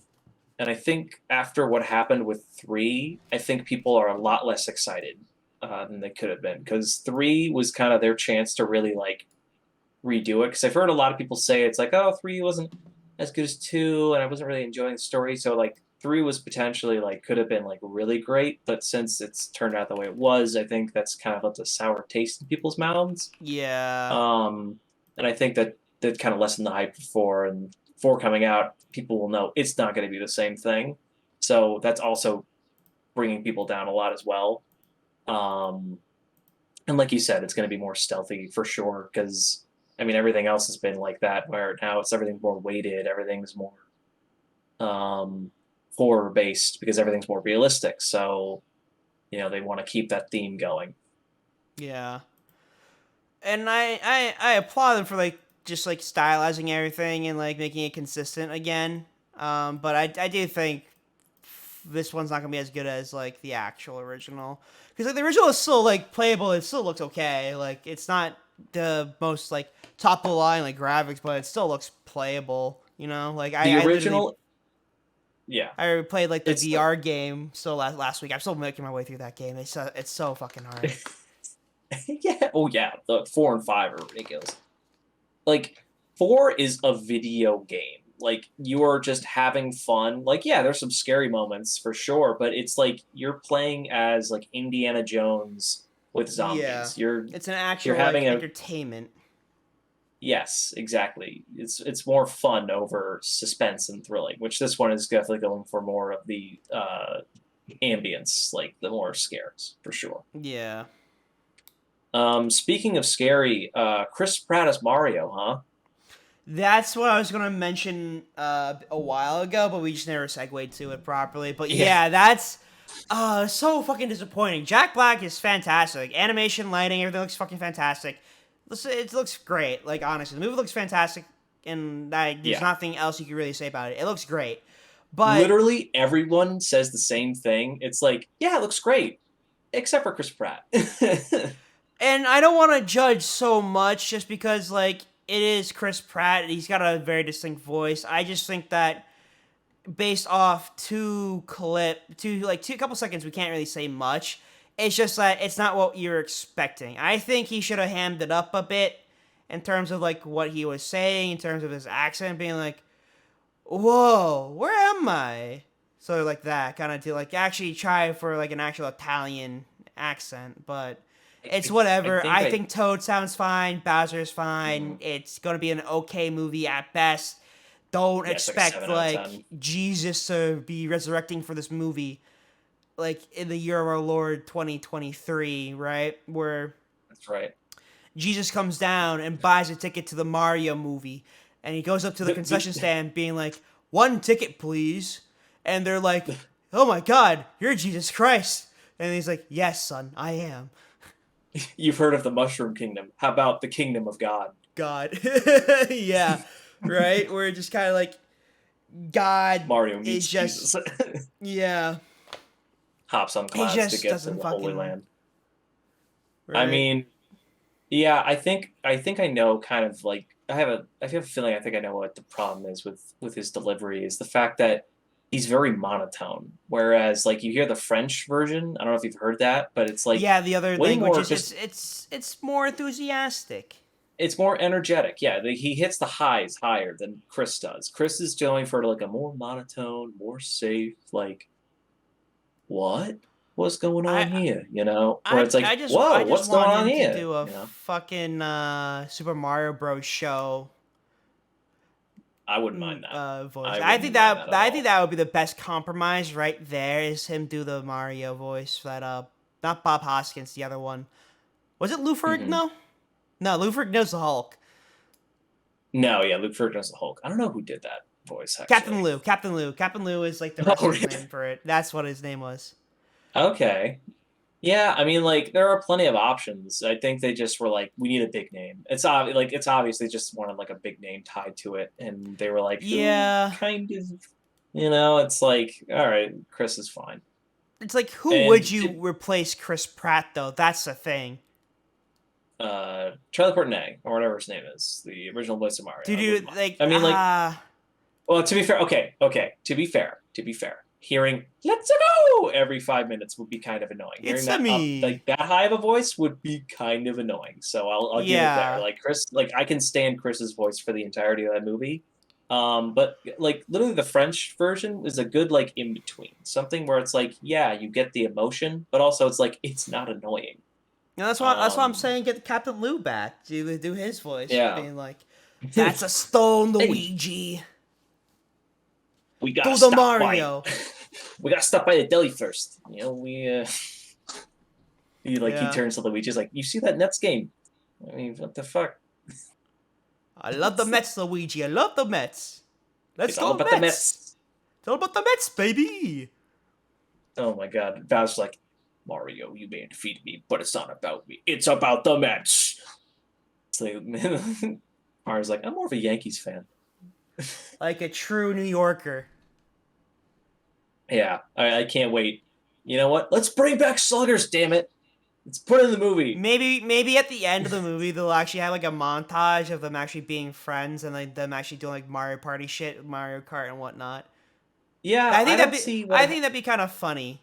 and I think after what happened with 3, I think people are a lot less excited than they could have been because 3 was kind of their chance to really like redo it. Because I've heard a lot of people say it's like, oh, 3 wasn't as good as 2, and I wasn't really enjoying the story. So like 3 was potentially like could have been like really great, but since it's turned out the way it was, I think that's kind of left a sour taste in people's mouths. Yeah. And I think that kind of lessened the hype for 4, and 4 coming out, people will know it's not going to be the same thing. So that's also bringing people down a lot as well. Um, and like you said, it's going to be more stealthy for sure because I mean everything else has been like that. Where now it's everything's more weighted, everything's more um, horror based because everything's more realistic. So they want to keep that theme going. Yeah. And I applaud them for like just like stylizing everything and like making it consistent again. But I do think this one's not gonna be as good as like the actual original because like the original is still like playable. It still looks okay. Like it's not the most like top of the line like graphics, but it still looks playable. You know, like The I literally original, yeah, I played like the it's like VR game so last week. I'm still making my way through that game. It's so fucking hard. yeah, oh yeah, the 4 and 5 are ridiculous. Like 4 is a video game. Like you are just having fun. Like yeah, there's some scary moments for sure, but it's like you're playing as like Indiana Jones with Yeah, zombies. You're it's an you're actual like having a entertainment. yes, exactly. It's more fun over suspense and thrilling, which this one is definitely going for more of the ambience, like the more scares for sure. Yeah. Speaking of scary, Chris Pratt as Mario, huh? That's what I was gonna mention a while ago, but we just never segued to it properly. But Yeah, yeah, that's so fucking disappointing. Jack Black is fantastic. Like, animation, lighting, everything looks fucking fantastic. It looks great. Like honestly, the movie looks fantastic, and there's yeah. nothing else you can really say about it. It looks great, but Literally everyone says the same thing. It's like, yeah, it looks great, except for Chris Pratt. and I don't want to judge so much just because like it is Chris Pratt. He's got a very distinct voice. I just think that based off two couple seconds, we can't really say much. It's just that it's not what you're expecting. I think he should have hammed it up a bit in terms of like what he was saying, in terms of his accent, being like, "Whoa, where am I?" Sort of like that, kind of to like actually try for like an actual Italian accent, but it's I whatever. think I I think Toad sounds fine. Bowser's fine. mhm. It's gonna be an okay movie at best. Don't Yeah, it's like a expect 7 out of 10. like Jesus to be resurrecting for this movie like in the year of our Lord 2023, right? Where That's right. Jesus comes down and buys a ticket to the Mario movie and he goes up to the concession The stand being like, "1 ticket, please." And they're like, "Oh my god, you're Jesus Christ." And he's like, "Yes, son, I am." you've heard of the Mushroom Kingdom. How about the Kingdom of God? God. Yeah, right? Where it just kind of like God Mario is meets just Jesus. yeah, Hops on he clouds to just get to doesn't the Holy fucking Land. I right. mean, yeah, I think I know kind of like I have a feeling I think I know what the problem is with his delivery is the fact that he's very monotone. Whereas like you hear the French version, I don't know if you've heard that, but it's like Yeah, the other way more languages, just it's more enthusiastic. it's more energetic. Yeah, he hits the highs higher than Chris does. Chris is going for like a more monotone, more safe, like what? What's going on I here? Where it's like, I whoa, just what's going want on him to here? do a fucking Super Mario Bros. Show I wouldn't mind that. voice. I wouldn't mind that at I think all. that would be the best compromise right there is him do the Mario voice. That not Bob Hoskins, the other one. Was it Lou Hmm. Ferrigno? No, Lou Ferrigno knows the Hulk. No, yeah, Luke Ferrigno's the Hulk. I don't know who did that voice Captain actually. Lou. Captain Lou. Captain Lou is like the Oh, wrestler's really? name for it. That's what his name was. Okay. Yeah, I mean, like there are plenty of options. I think they just were like, we need a big name. It's obvious they just wanted like a big name tied to it, and they were like, who Yeah. kind of, you know, it's like, all right, Chris is fine. It's like, who would And you replace Chris Pratt, though? That's the thing. Charlie Portnay or whatever his name is, the original voice of Mario, Dude, I wouldn't you, mind. like, I mean, like, well, to be fair, okay, to be fair, hearing "Let's go" every 5 minutes would be kind of annoying. Hearing it's a that up me. like that high of a voice would be kind of annoying. So I'll give it there. Yeah. Like Chris, like I can stand Chris's voice for the entirety of that movie. But like literally the French version is a good like in between, something where it's like yeah, you get the emotion, but also it's like it's not annoying. You know, that's why I'm Um, saying get Captain Lou back to do his voice, yeah. being like, "That's a stone, Hey, Luigi. we gotta Do the stop by. Mario." We gotta stop by the deli first. You know, he Yeah. turns to Luigi, he's like, "You see that Nets game? I mean, what the fuck? I love the Mets, Luigi. I love the Mets. Let's It's all go about the Mets. Mets." It's all about the Mets, baby. Oh my god, Bowser's like, "Mario, you may have defeated me, but it's not about me. It's about the Mets." It's like, Mario's like, "I'm more of a Yankees fan." Like a true New Yorker. Yeah, I can't wait. You know what? Let's bring back Sluggers, damn it! Let's put it in the movie. Maybe at the end of the movie they'll actually have like a montage of them actually being friends and like them actually doing like Mario Party shit, Mario Kart and whatnot. Yeah, I don't see what. I think that'd be kind of funny.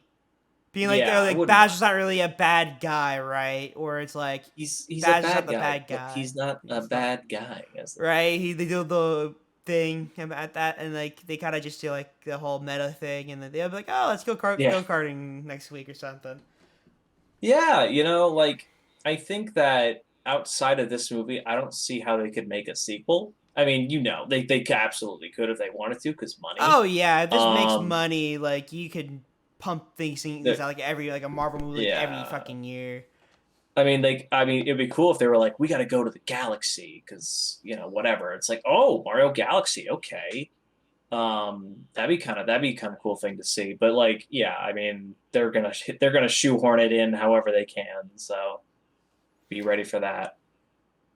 Being like, Yeah, oh, I like wouldn't Bowser's mind. not really a bad guy, right? Or it's like He's a Bowser's not bad the guy, bad but guy. he's not a He's not bad guy. As the thing. right. They do the thing about that, and like they kind of just do like the whole meta thing, and then they'll be like, oh, let's Yeah, go karting next week or something. yeah. You know, like I think that outside of this movie, I don't see how they could make a sequel. I mean, you know, they absolutely could if they wanted to, because money. Oh yeah, if this makes Um, money, like you could pump things the, out like every like a Marvel movie like every yeah. fucking year. I mean, it'd be cool if they were like, we got to go to the galaxy because you know, whatever. It's like, oh, Mario Galaxy, okay. That'd be kind of cool thing to see. But like, yeah, I mean, they're gonna shoehorn it in however they can. So be ready for that.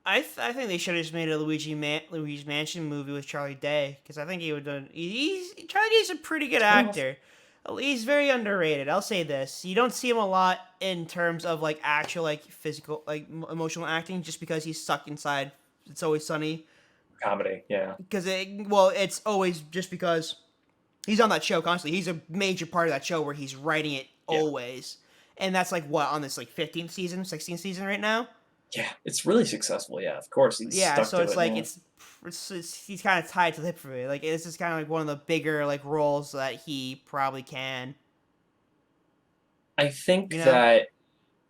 I think they should have just made a Luigi's Mansion movie with Charlie Day because I think he would done. Charlie Day's a pretty good Oh, actor. He's very underrated. I'll say this: you don't see him a lot in terms of like actual like physical like emotional acting, just because he's stuck inside. It's Always Sunny. comedy, yeah, Because it's always just because he's on that show constantly. He's a major part of that show where he's writing it yeah, always, and that's like what on this like 15th season, 16th season right now. yeah. It's really successful. Yeah, of course he's Yeah, stuck so to it's it like now. he's kind of tied to the hip for me. Like this is kind of like one of the bigger like roles that he probably can. I think You know? that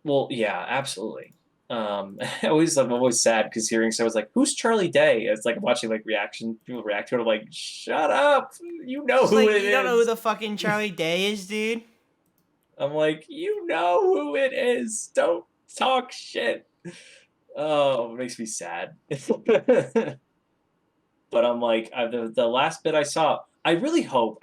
well, yeah, absolutely. I'm always sad because hearing someone's like, "Who's Charlie Day?" It's like watching like reaction people react to it. I'm like, "Shut up! You know It's who like it you don't know who is." the fucking Charlie Day is, dude. I'm like, "You know who it is. Don't talk shit." Oh, it makes me sad. But I'm like, the last bit I saw, I really hope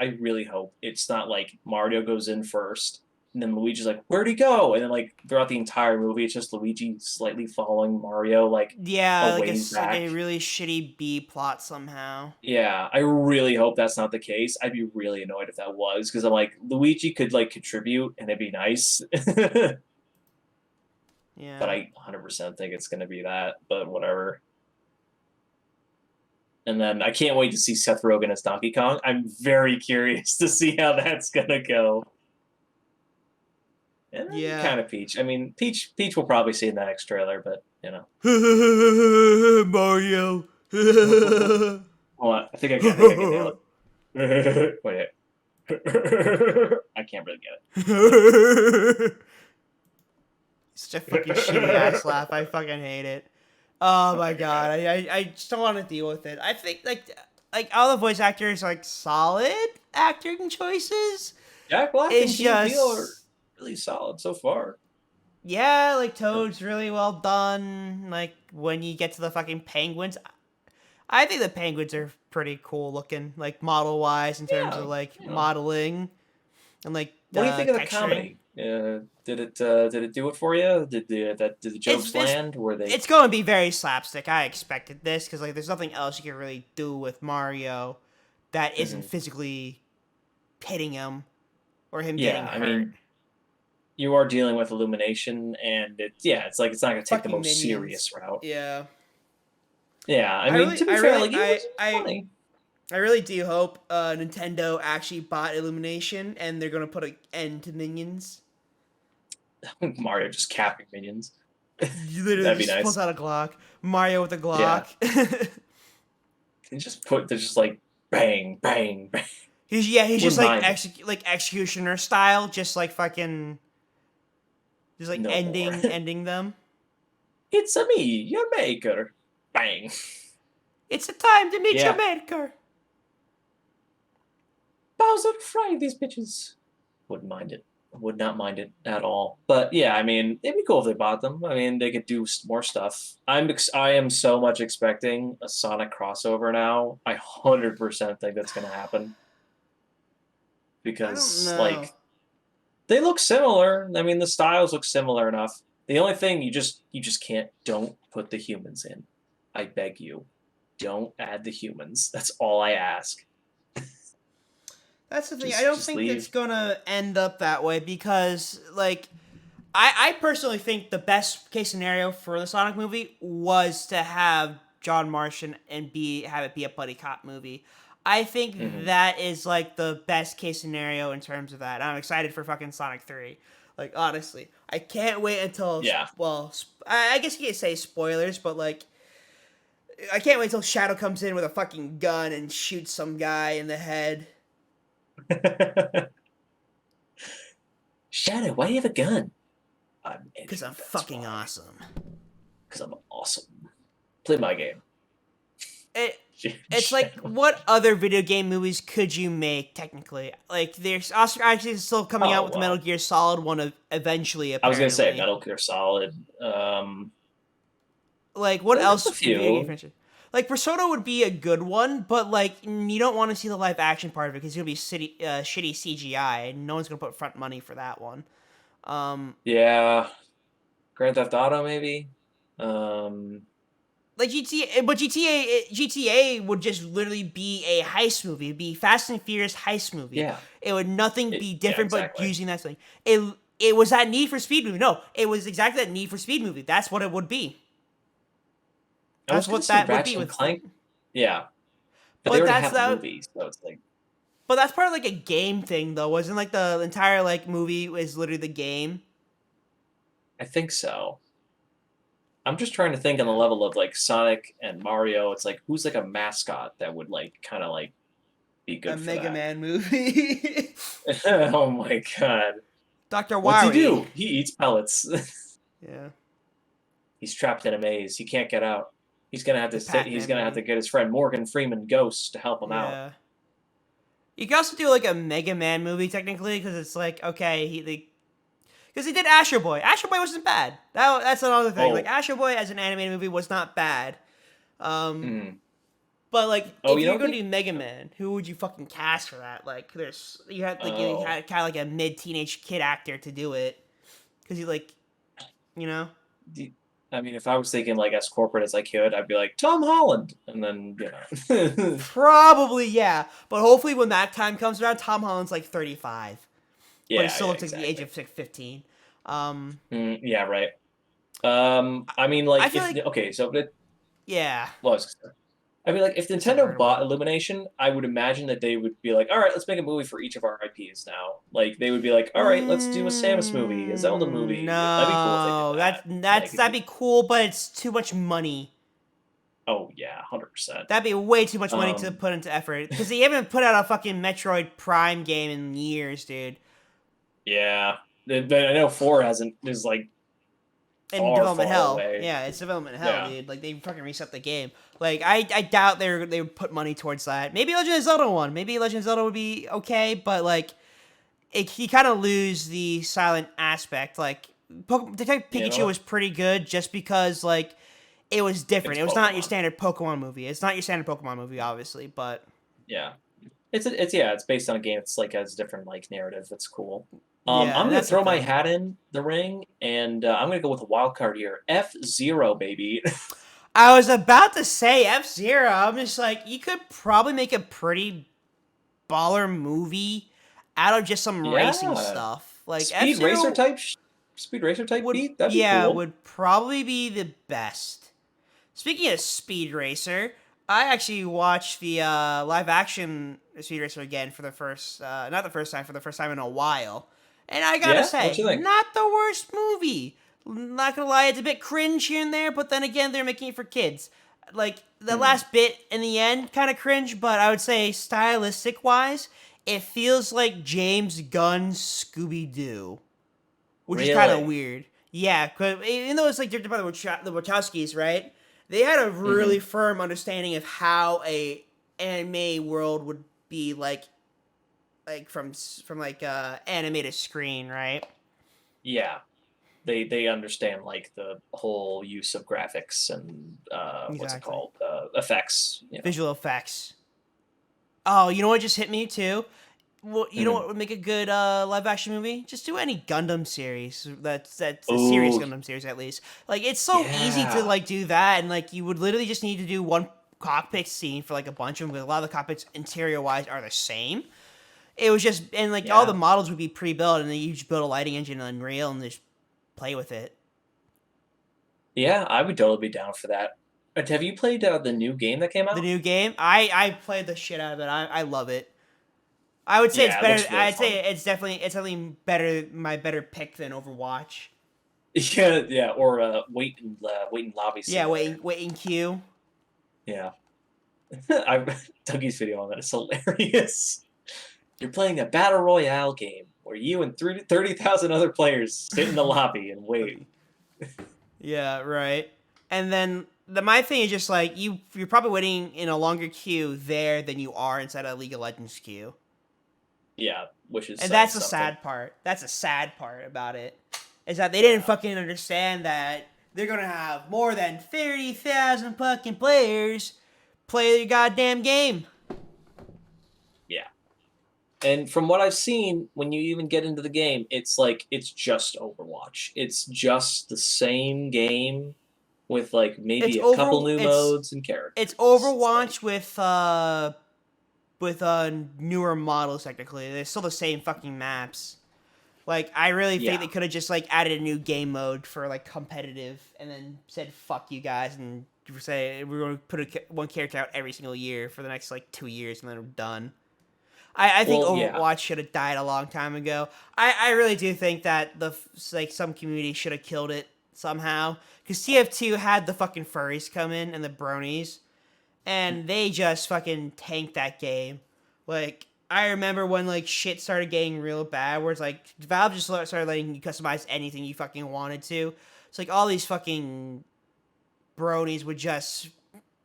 it's not like Mario goes in first, and then Luigi's like, "Where'd he go?" And then like throughout the entire movie, it's just Luigi slightly following Mario like a Yeah, ways like back. a really shitty B plot somehow. Yeah, I really hope that's not the case. I'd be really annoyed if that was because I'm like Luigi could like contribute and it'd be nice, but Yeah. I 100% think it's gonna be that. But whatever. And then I can't wait to see Seth Rogen as Donkey Kong. I'm very curious to see how that's gonna go. And then Yeah. kind of Peach. I mean, Peach will probably see in the next trailer, but you know. Mario. Hold on, I think I can nail it. Wait, I can't really Such a fucking shitty get ass laugh. I fucking hate it. Oh my god. I just don't want to deal with it. I think like all the voice actors are, like solid acting choices. Jack Black and It's Key and Peele are just really solid so far. Yeah, like Toad's really well done. Like when you get to the fucking penguins, I think the penguins are pretty cool looking, like model wise in terms Yeah, of like you know. modeling and like What do you think of the texturing. comedy? Did it do it for you? Did the It's jokes this. land? Were they? It's going to be very slapstick. I expected this because like there's nothing else you can really do with Mario that isn't Mhm. physically hitting him or him getting Yeah, I hurt. mean, you are dealing with illumination, and it's like it's not gonna take the Fucking most minions. serious route. Yeah. Yeah, I I mean, really, to be I fair, really, like it I, was I, funny. I really do hope Nintendo actually bought Illumination and they're gonna put an end to minions. Mario just capping minions. You literally That'd be just pulls nice. out a Glock. Mario with a Yeah, Glock. they're just like bang, bang, bang. He's just Wouldn't like mind it. executioner style, just like fucking, just like No more. ending them. It's a me, your maker. Bang. It's a time to meet your Yeah, maker. Bowser, fry these bitches. Wouldn't mind it. Would not mind it at all. But yeah, I mean, it'd be cool if they bought them. I mean, they could do more stuff. I am so much expecting a Sonic crossover now. I 100% think that's gonna happen I don't because know. like they look similar. I mean, the styles look similar enough. The only thing you just can't don't put the humans in. I beg you, don't add the humans. That's all I ask. That's the thing. I Just don't just think it's leave. gonna end up that way because, like, I personally think the best case scenario for the Sonic movie was to have John Marston and be have it be a buddy cop movie. I think Hmm. that is like the best case scenario in terms of that. I'm excited for fucking Sonic 3. Like honestly, I can't wait until Yeah. I guess you could say spoilers, but like I can't wait until Shadow comes in with a fucking gun and shoots some guy in the head Shadow, why do you have a gun? I'm because I'm Eddie. That's fucking why. awesome. Because I'm awesome. Play my game. it it's like what other video game movies could you make technically? Like there's Oscar Isaac is still coming out Oh with the Metal well. Gear Solid one eventually I was gonna say apparently. Metal Gear Solid. Like what There's a else video game few. franchise? Like Persona would be a good one, but like you don't want to see the live action part of it because it'll be shitty CGI and no one's gonna put front money for that one. Um, Yeah. Grand Theft Auto maybe. Um. like GTA, but GTA would just literally be a heist movie. It'd be Fast and Furious heist movie. Yeah. It would nothing be Yeah. different but Exactly. using that thing. It was that Need for Speed movie. No, it was exactly that Need for Speed movie. That's what it would be. I was That's gonna what say that would be Ratchet and with. Clank. Yeah, but they But already that's have a that. movie, so it's like But that's part of like a game thing though. Wasn't like the entire like movie is literally the game. I think so. I'm just trying to think on the Yeah. level of like Sonic and Mario. It's like who's like a mascot that would like kind of like be A good for Mega that. Man movie. Oh my god. Dr. What's he Wily. do? He eats pellets. Yeah. He's trapped in a maze. He can't get out. He's gonna have The to stay, he's Pac-Man gonna have movie. to get his friend Morgan Freeman Ghost to help him out. Yeah. You could also do like a Mega Man movie technically because it's like okay because he did Astro Boy. Astro Boy wasn't bad. That's another thing. Like Oh, Astro Boy as an animated movie was not bad. Um, mm. but like Oh, if you you're don't gonna think? do Mega Man, who would you fucking cast for that? Like there's you Oh, had kind of like a mid teenage kid actor to do it because you like you know do- I mean, if I was thinking like as corporate as I could, I'd be like Tom Holland, and then know. probably yeah. But hopefully when that time comes around, Tom Holland's like 35, but he Yeah, still yeah, looks like the age exactly. of like 15. Um, Yeah, right. I, I mean, I like feel if like okay, so yeah, well, I mean, like if it's a Nintendo hard bought one. Illumination, I would imagine that they would be like, all right, let's make a movie for each of our IPs now. Like they would be like, all right, let's do a Samus movie, a Zelda movie. That'd be cool if they did No, that. Like, that'd be cool, but it's too much money. oh yeah, 100%. That'd be way too much money to Um, put into effort because they haven't put out a fucking Metroid Prime game in years, dude. yeah, but I know 4 hasn't is like In far, development far hell, away. yeah, it's development hell, Yeah. dude. Like they fucking reset the game. Like I doubt they would put money towards that. Maybe Legend of Zelda one. Maybe Legend of Zelda would be okay, but like you kind of lose the silent aspect. Like Detective You know Pikachu what? was pretty good just because like it was different. It's It was not your Pokemon. standard Pokemon movie. It's not your standard Pokemon movie, obviously, but Yeah. It's based on a game. It's like has a different like narrative. That's cool. yeah, I'm and gonna that's the throw my thing. hat in the ring, and I'm gonna go with a wild card here. F-Zero, baby. I was about to say F-Zero. I'm just like, you could probably make a pretty baller movie out of just some racing Yeah, stuff. Like speed racer F-Zero type, speed racer type would, beat. That'd be yeah, cool. would probably be the best. Speaking of Speed Racer, I actually watched the live action Speed Racer again for the first, not the first time, for the first time in a while. And I gotta Yeah, what say, you think? not the worst movie. Not gonna lie, it's a bit cringe here and there, but then again, they're making it for kids. Like, the Hmm. last bit in the end, kind of cringe, but I would say stylistic wise, it feels like James Gunn's Scooby Doo, which is kind of Really? weird. Yeah, cause even though it's like directed by the Wachowskis, right? They had a really Hmm. firm understanding of how a anime world would be like from like animated screen, right? Yeah, they understand like the whole use of graphics and what's it Exactly. called? Effects. Visual effects. Oh, you know what just hit me too? Well, you know Hmm. what would make a good live action movie? Just do any Gundam series. That's a serious Oh, Gundam series at least. Like it's so easy to yeah, like do that, and like you would literally just need to do one cockpit scene for like a bunch of them. Because a lot of the cockpits interior wise are the same. It was just and like all the yeah, models would be pre-built, and then you just build a lighting engine in Unreal and just play with it. yeah. I would totally be down for that. Have you played the new game that came The out? new game, I played the shit out of it. I love it. I would say it's Yeah, it better. looks really I'd fun. say it's definitely better. My better pick than Overwatch. Yeah, yeah. Or wait in lobby Yeah, simulator. waiting queue. Yeah, I Dougie's video on that is hilarious. You're playing a battle royale game where you and 30,000 other players sit in the lobby and wait. Yeah, right. And then my thing is just like you're probably waiting in a longer queue there than you are inside a League of Legends queue. Yeah, which is And saying that's the something. sad part. That's the sad part about it. Is that they didn't Yeah, fucking understand that they're gonna have more than 30,000 fucking players play your goddamn game. yeah. And from what I've seen, when you even get into the game, it's like it's just Overwatch. It's just the same game with like It's maybe a couple over new it's modes and it's characters. It's Overwatch like, with newer models technically. They're still the same fucking maps. Like I really think yeah. they could have just like added a new game mode for like competitive, and then said fuck you guys and say we're going to put one character out every single year for the next like 2 years, and then we're done. I think Well, yeah. Overwatch should have died a long time ago. I really do think that like some community should have killed it somehow because TF2 had the fucking furries come in and the bronies, and they just fucking tanked that game. Like I remember when like shit started getting real bad, where it's like Valve just started letting you customize anything you fucking wanted to. It's like all these fucking bronies would just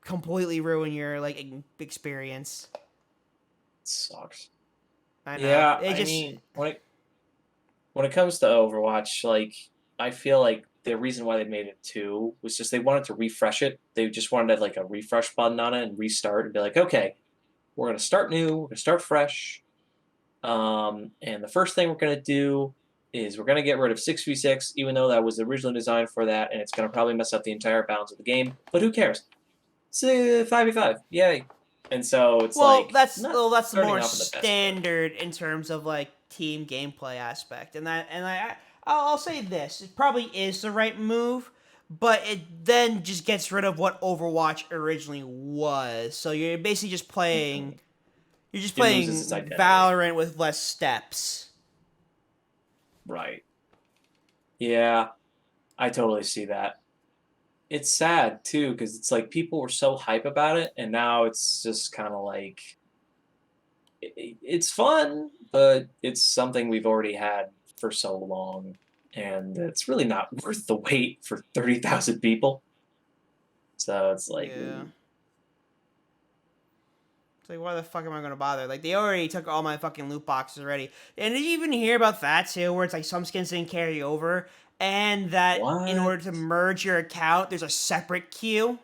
completely ruin your like experience. It sucks. I know Yeah, it I just mean, when it comes to Overwatch, like I feel like the reason why they made it two was just they wanted to refresh it. They just wanted to have like a refresh button on it and restart and be like, okay, we're gonna start new, we're gonna start fresh. And the first thing we're gonna do is we're gonna get rid of 6v6, even though that was originally designed for that, and it's gonna probably mess up the entire balance of the game. But who cares? It's 5v5, yay! And so it's like not that's the starting more off on the best foot. standard in terms of like team gameplay aspect, and I'll say this: it probably is the right move, but it then just gets rid of what Overwatch originally was. So Mhm. you're just It loses its playing identity. Valorant with less steps. Right. Yeah, I totally see that. It's sad too because it's like people were so hype about it, and now it's just kind of like it's fun, but it's something we've already had for so long, and it's really not worth the wait for 30,000 people. So it's like, Yeah. It's like, why the fuck am I gonna bother? Like, they already took all my fucking loot boxes already. And did you even hear about that too? Where it's like some skins didn't carry over, and that in What? order to merge your account, there's a separate queue.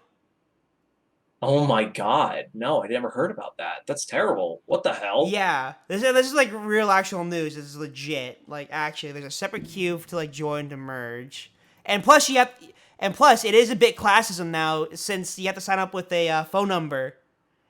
Oh my God. No, I never heard about that. That's terrible. What the hell? Yeah, this is like real actual news. This is legit. Like actually, there's a separate queue to like join to merge, and plus you have, and plus it is a bit classism now since you have to sign up with a phone number,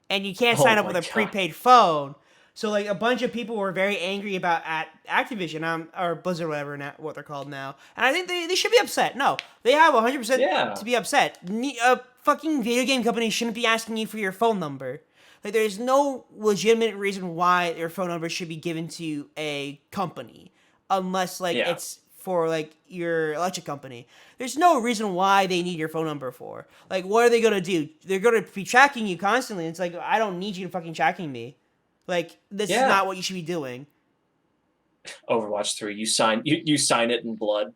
and you can't Oh sign up my with a God. prepaid phone. So like a bunch of people were very angry about at Activision or Blizzard, whatever what they're called now, and I think they should be upset. No, they have 100% to Yeah. be upset. A fucking video game company shouldn't be asking you for your phone number. Like there's no legitimate reason why your phone number should be given to a company, unless like Yeah. it's for like your electric company. There's no reason why they need your phone number for. Like what are they gonna do? They're gonna be tracking you constantly. It's like I don't need you to fucking tracking me. Like this is Yeah. not what you should be doing. Overwatch 3, you sign it in blood.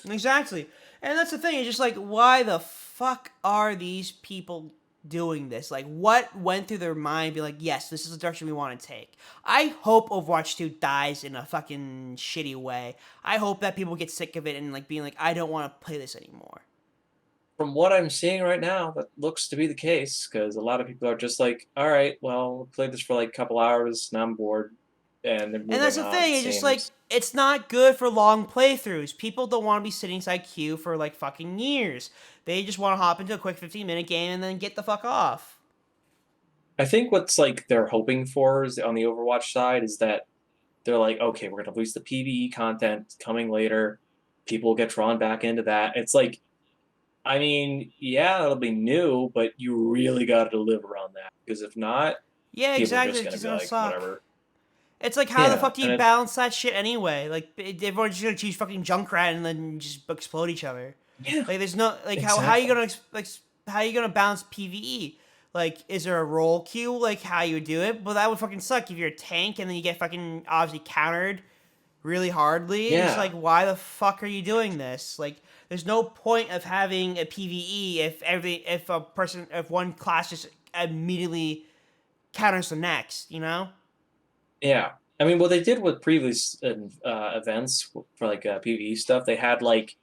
Exactly. And that's the thing, it's just like why the fuck are these people doing this? Like what went through their mind be like, yes, this is the direction we want to take. I hope Overwatch 2 dies in a fucking shitty way. I hope that people get sick of it and like being like, I don't want to play this anymore. From what I'm seeing right now, that looks to be the case because a lot of people are just like, all right, well, I played this for like a couple hours, now I'm bored, and they're And that's moving the on, thing, it it's just like seems. it's not good for long playthroughs. People don't want to be sitting inside queue for like fucking years. They just want to hop into a quick 15-minute game and then get the fuck off. I think what's like they're hoping for is on the Overwatch side is that they're like, okay, we're gonna release the PvE content coming later. People will get drawn back into that. It's like, I mean, yeah, it'll be new, but you really got to deliver on that because if not, Yeah, people are exactly. just It's gonna just be gonna like, suck. whatever. It's like how the Yeah, fuck do and you it, balance that shit anyway? Like everyone's just gonna choose fucking Junkrat and then just explode each other. yeah, Like there's no like how you exactly. gonna like how you gonna balance PVE? Like is there a role queue like how you would do it? But that would fucking suck if you're a tank and then you get fucking obviously countered really hardly. It's just like Yeah, why the fuck are you doing this? Like there's no point of having a PVE if one class just immediately counters the next, you know? yeah. I mean, what they did with previous events for like PvE stuff, they had like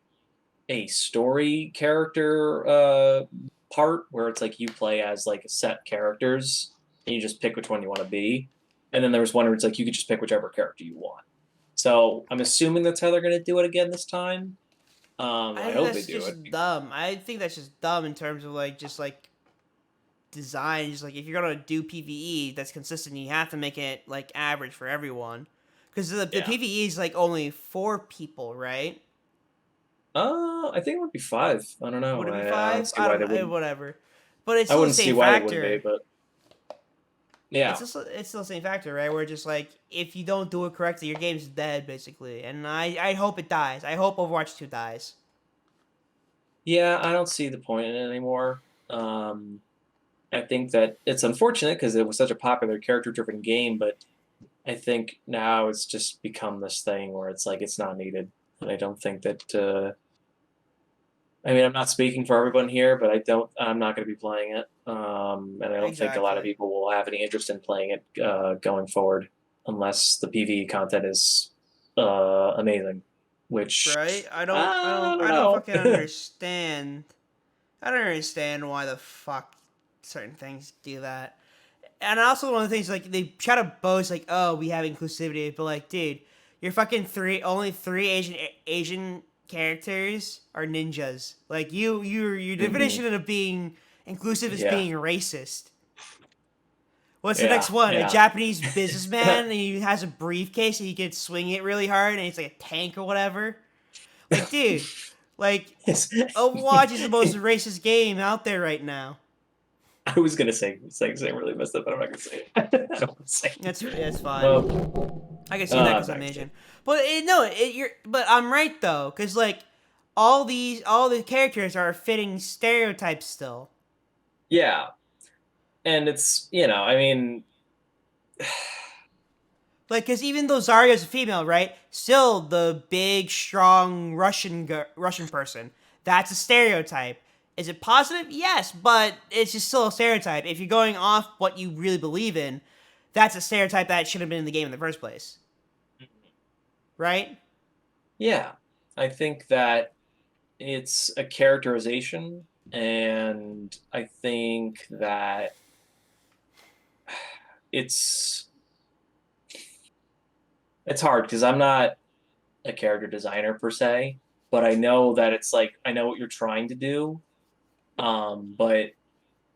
a story character part where it's like you play as like set characters and you just pick which one you want to be. And then there was one where it's like you could just pick whichever character you want. So I'm assuming that's how they're going to do it again this time. I I think hope they that's do it. just dumb. I think that's just dumb in terms of like just like design. Just like if you're gonna do PVE that's consistent, you have to make it like average for everyone. Because the Yeah. PVE is like only 4 people, right? I think it would be five. I don't know. Would it be I don't five? see I why don't they know. wouldn't. Whatever. But it's I still the wouldn't see same why they wouldn't be, factor. but yeah. It's still the same factor, right? Where just like if you don't do it correctly, your game's dead basically. And I hope it dies. I hope Overwatch 2 dies. Yeah, I don't see the point in it anymore. Um, I think that it's unfortunate because it was such a popular character-driven game, but I think now it's just become this thing where it's like it's not needed. And I don't think that I mean, I'm not speaking for everyone here, but I'm not going to be playing it. And I don't think a lot of Exactly. people will have any interest in playing it going forward unless the PvE content is amazing, which Right? I don't I don't know. fucking understand. I don't understand why the fuck certain things do that. And also one of the things like they try to boast like, oh, we have inclusivity, but like, dude, you're fucking only three Asian characters are ninjas. Like your Hmm. definition of being inclusive is Yeah, being racist. What's the next yeah, one? A yeah. Japanese businessman and he has a briefcase and he can swing it really hard and it's like a tank or whatever. Like, dude, like Yes. Overwatch is the most racist game out there right now. I was gonna say something really messed up, but I'm not gonna say it. I don't want to say That's it. fine. I can see that because I'm I'm not gonna say Asian. it. But no, but I'm right though, because like all the characters are fitting stereotypes still. Yeah, and it's I mean, Like, because even though Zarya's a female, right? Still the big, strong Russian person. That's a stereotype. Is it positive? Yes, but it's just still a stereotype. If you're going off what you really believe in, that's a stereotype that should have been in the game in the first place, right? yeah, I think that it's a characterization, and I think that it's it's hard because I'm not a character designer per se, but I know that it's like I know what you're trying to do. But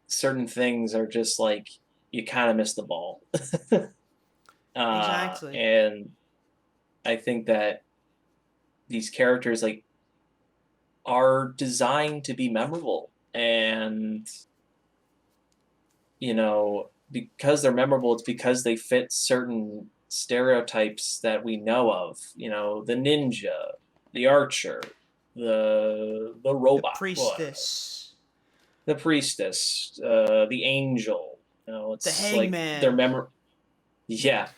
certain things are just like you kind of miss the ball. Exactly. And I think that these characters like are designed to be memorable, and because they're memorable, it's because they fit certain stereotypes that we know of. The ninja, the archer, the The robot, priestess, the priestess, the angel. the It's like they're hangman, memor. Yeah,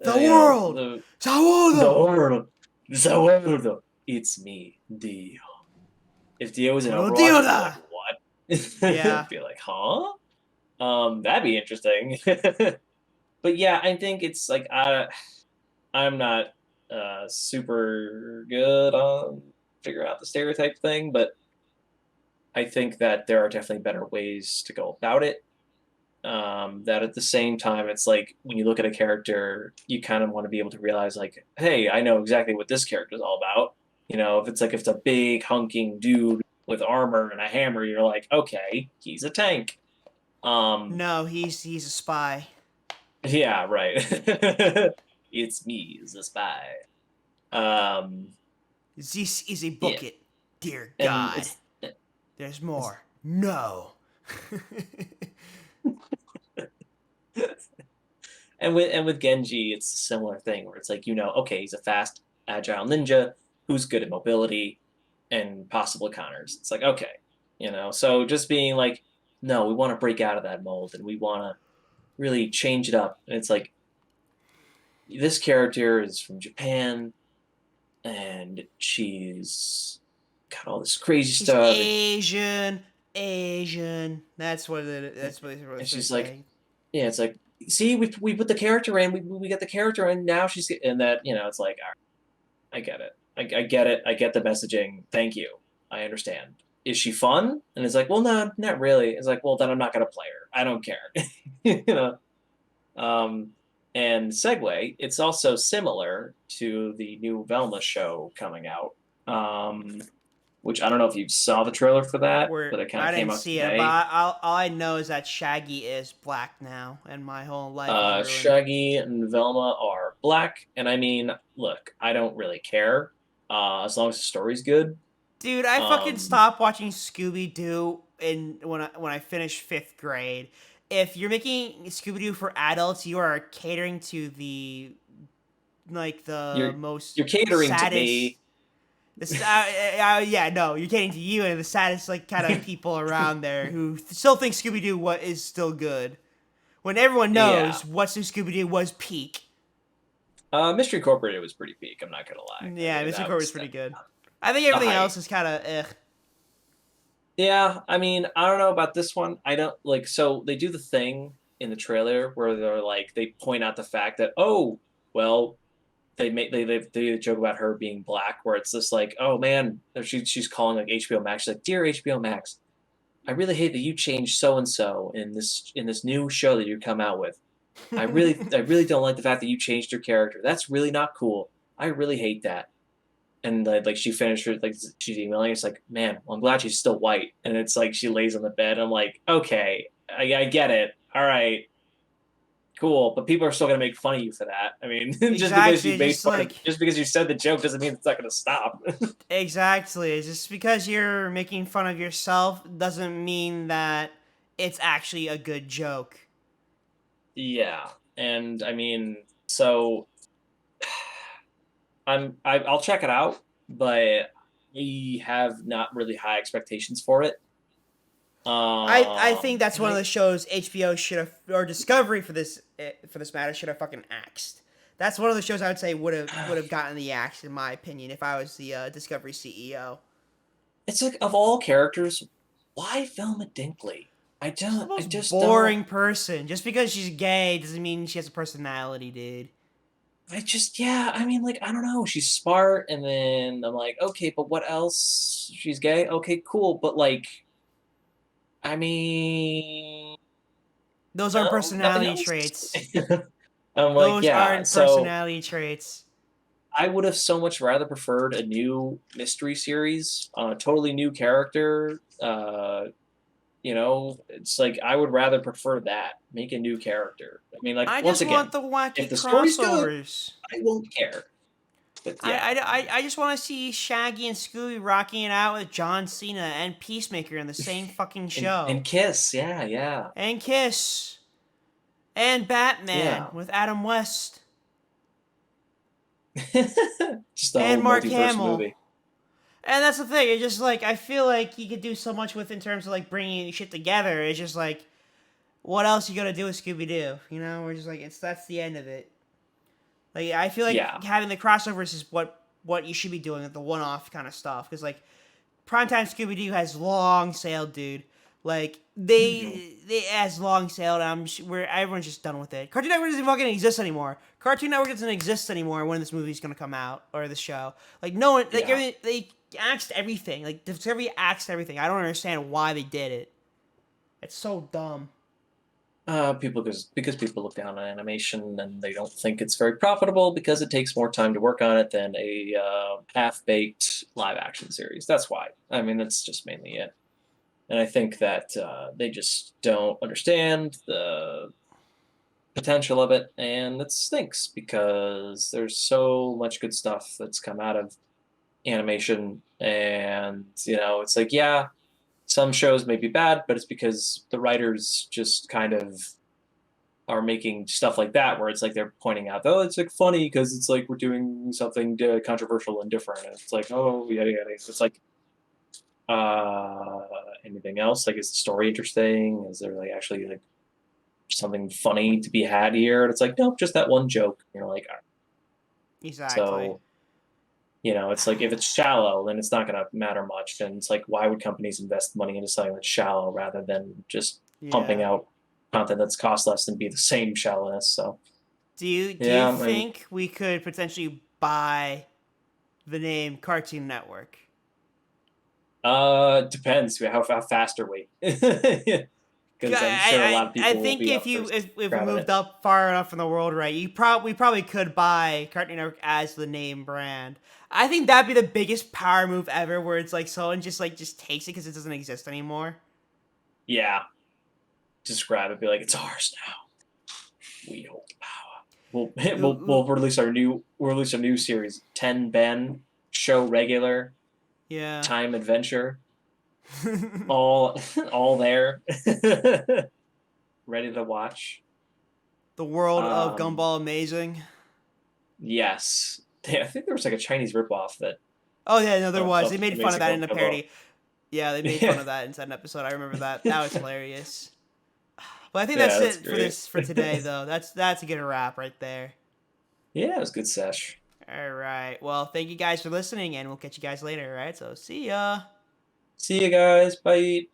the world, the Sawoda, world, the world. It's me, Dio. If Dio was in Puro Overwatch, I'd be like, Dioda. what? Yeah. Be like, huh? That'd be interesting. But yeah, I think it's like I'm not super good on figuring out the stereotype thing, but I think that there are definitely better ways to go about it. That at the same time, it's like when you look at a character, you kind of want to be able to realize, like, hey, I know exactly what this character is all about. If it's a big hunking dude with armor and a hammer, you're like, okay, he's a tank. Um, No, he's a spy. yeah, right. It's me as a spy. Um, This is a yeah, bucket. Dear and God. There's more. No. and with Genji, it's a similar thing where it's like, okay, he's a fast, agile ninja who's good at mobility and possible counters. It's like, okay, so just being like, no, we want to break out of that mold and we want to really change it up. And it's like, this character is from Japan and she's got all this crazy She's stuff, Asian. Asian. That's what it. That's what and they're she's like, saying. yeah, it's like, see, we put the character in, we got the character in, now and that, it's like, all right, I get it. I get it. I get the messaging. Thank you. I understand. Is she fun? And it's like, well, no, not really. It's like, well, then I'm not gonna play her. I don't care. you know. Um, and segue, it's also similar to the new Velma show coming out. Which I don't know if you saw the trailer for that, Where but it kind I of came didn't out see it, but today. all I know is that Shaggy is black now, and my whole life is ruined. Shaggy and Velma are black, and I mean, look, I don't really care, as long as the story's good. Dude, I fucking Um, stopped watching Scooby Doo in when I finished fifth grade. If you're making Scooby Doo for adults, you are catering to the you're most you're catering to saddest. me. Yeah, no, you're catering to you and the saddest like kind of people around there who still think Scooby Doo what is still good when everyone Yeah. knows what's new Scooby Doo was peak. Mystery Incorporated was pretty peak. I'm not gonna lie. I Yeah, mean, Mr. that Core was was pretty good. I think the everything height. else is kind of Yeah, I mean, I don't know about this one. I don't like. So they do the thing in the trailer where they're like, they point out the fact that, oh, well, they joke about her being black, where it's just like, oh man, she's calling like HBO Max. She's like, dear HBO Max, I really hate that you changed so and so in this new show that you come out with. I really don't like the fact that you changed your character. That's really not cool. I really hate that. And like she finished her, like she's emailing. It's like, man, well, I'm glad she's still white. And it's like she lays on the bed. I'm like, okay, I get it. All right, cool. But people are still gonna make fun of you for that. I mean, just because you exactly made just fun of, like just because you said the joke doesn't mean it's not gonna stop. exactly just because you're making fun of yourself doesn't mean that it's actually a good joke. Yeah, and I mean, so I'll check it out, but we have not really high expectations for it. I think that's And one of I the shows HBO should have or Discovery for this matter should have fucking axed. That's one of the shows I would say would have gotten the axe in my opinion if I was the Discovery CEO. it's like of all characters, why Velma Dinkley? She's the I most just don't. boring person. Just because she's gay doesn't mean she has a personality, dude. yeah, I mean, like, I don't know. She's smart, and then I'm like, okay, but what else? She's gay. Okay, cool, but like, I mean, Those aren't no, nothing personality else. traits. I'm like, Those yeah. aren't So personality traits. I would have so much rather preferred a new mystery series on a totally new character. It's like I would rather prefer that. Make a new character. I mean, like I once just want again, the if wacky the story's good, crossovers. I won't care. But yeah, I just want to see Shaggy and Scooby rocking it out with John Cena and Peacemaker in the same fucking and show. Kiss, yeah, yeah, And Kiss. And Batman yeah. with Adam West. Just the And whole Mark multiverse Hamill. movie. And that's the thing. It's just like, I feel like you could do so much with in terms of like bringing shit together. It's just like, what else you gonna do with Scooby Doo? You know, we're just like, that's the end of it. Like, I feel Yeah. like having the crossovers is what you should be doing with the one off kind of stuff. Because like, Primetime Scooby Doo has long sailed, dude. Like Mhm. they has long sailed. Where everyone's just done with it. Cartoon Network doesn't fucking exist anymore. Cartoon Network doesn't exist anymore when this movie's gonna come out or the show. Like no one, like Yeah. they axed everything. Like Discovery axed everything. I don't understand why they did it. It's so dumb. People because people look down on animation and they don't think it's very profitable because it takes more time to work on it than a half-baked live action series. That's why. I mean, that's just mainly it. And I think that they just don't understand the potential of it, and it stinks because there's so much good stuff that's come out of animation, and it's like, yeah, some shows may be bad, but it's because the writers just kind of are making stuff like that where it's like they're pointing out, oh, it's like funny because it's like we're doing something controversial and different, and it's like, oh, yeah, yeah, it's like uh anything else, like, is the story interesting, is there like actually like something funny to be had here, and it's like, nope, just that one joke, and you're like, all right. Exactly. So it's like if it's shallow, then it's not going to matter much, and it's like, why would companies invest money into something that's shallow rather than just pumping Yeah. out content that's cost less and be the same shallowness? So Do you yeah, I mean, think we could potentially buy the name Cartoon Network? depends. How fast are we? Yeah, Because I'm sure a lot of I people will think be up for if we grabbing moved it. up far enough in the world, right, we probably could buy Cartoon Network as the name brand. I think that'd be the biggest power move ever, where it's like someone just takes it because it doesn't exist anymore. Yeah, just grab it, be like, it's ours now. We hold the power. We'll Ooh, we'll ooh, release a new series. 10 Ben, show regular, yeah. time adventure, all all there, ready to watch. The world of Um, Gumball Amazing. yes, I think there was like a Chinese ripoff that Oh yeah, no, there was. They of made fun of Amazing that in the Gumball. parody. Yeah, they made fun Yeah, of that inside an episode. I remember that. That was hilarious. But I think yeah, that's that's it for great. this for today, though. That's a good wrap right there. Yeah, it was good sesh. All right. Well, thank you guys for listening, and we'll catch you guys later. All right. So see ya. See you guys. Bye.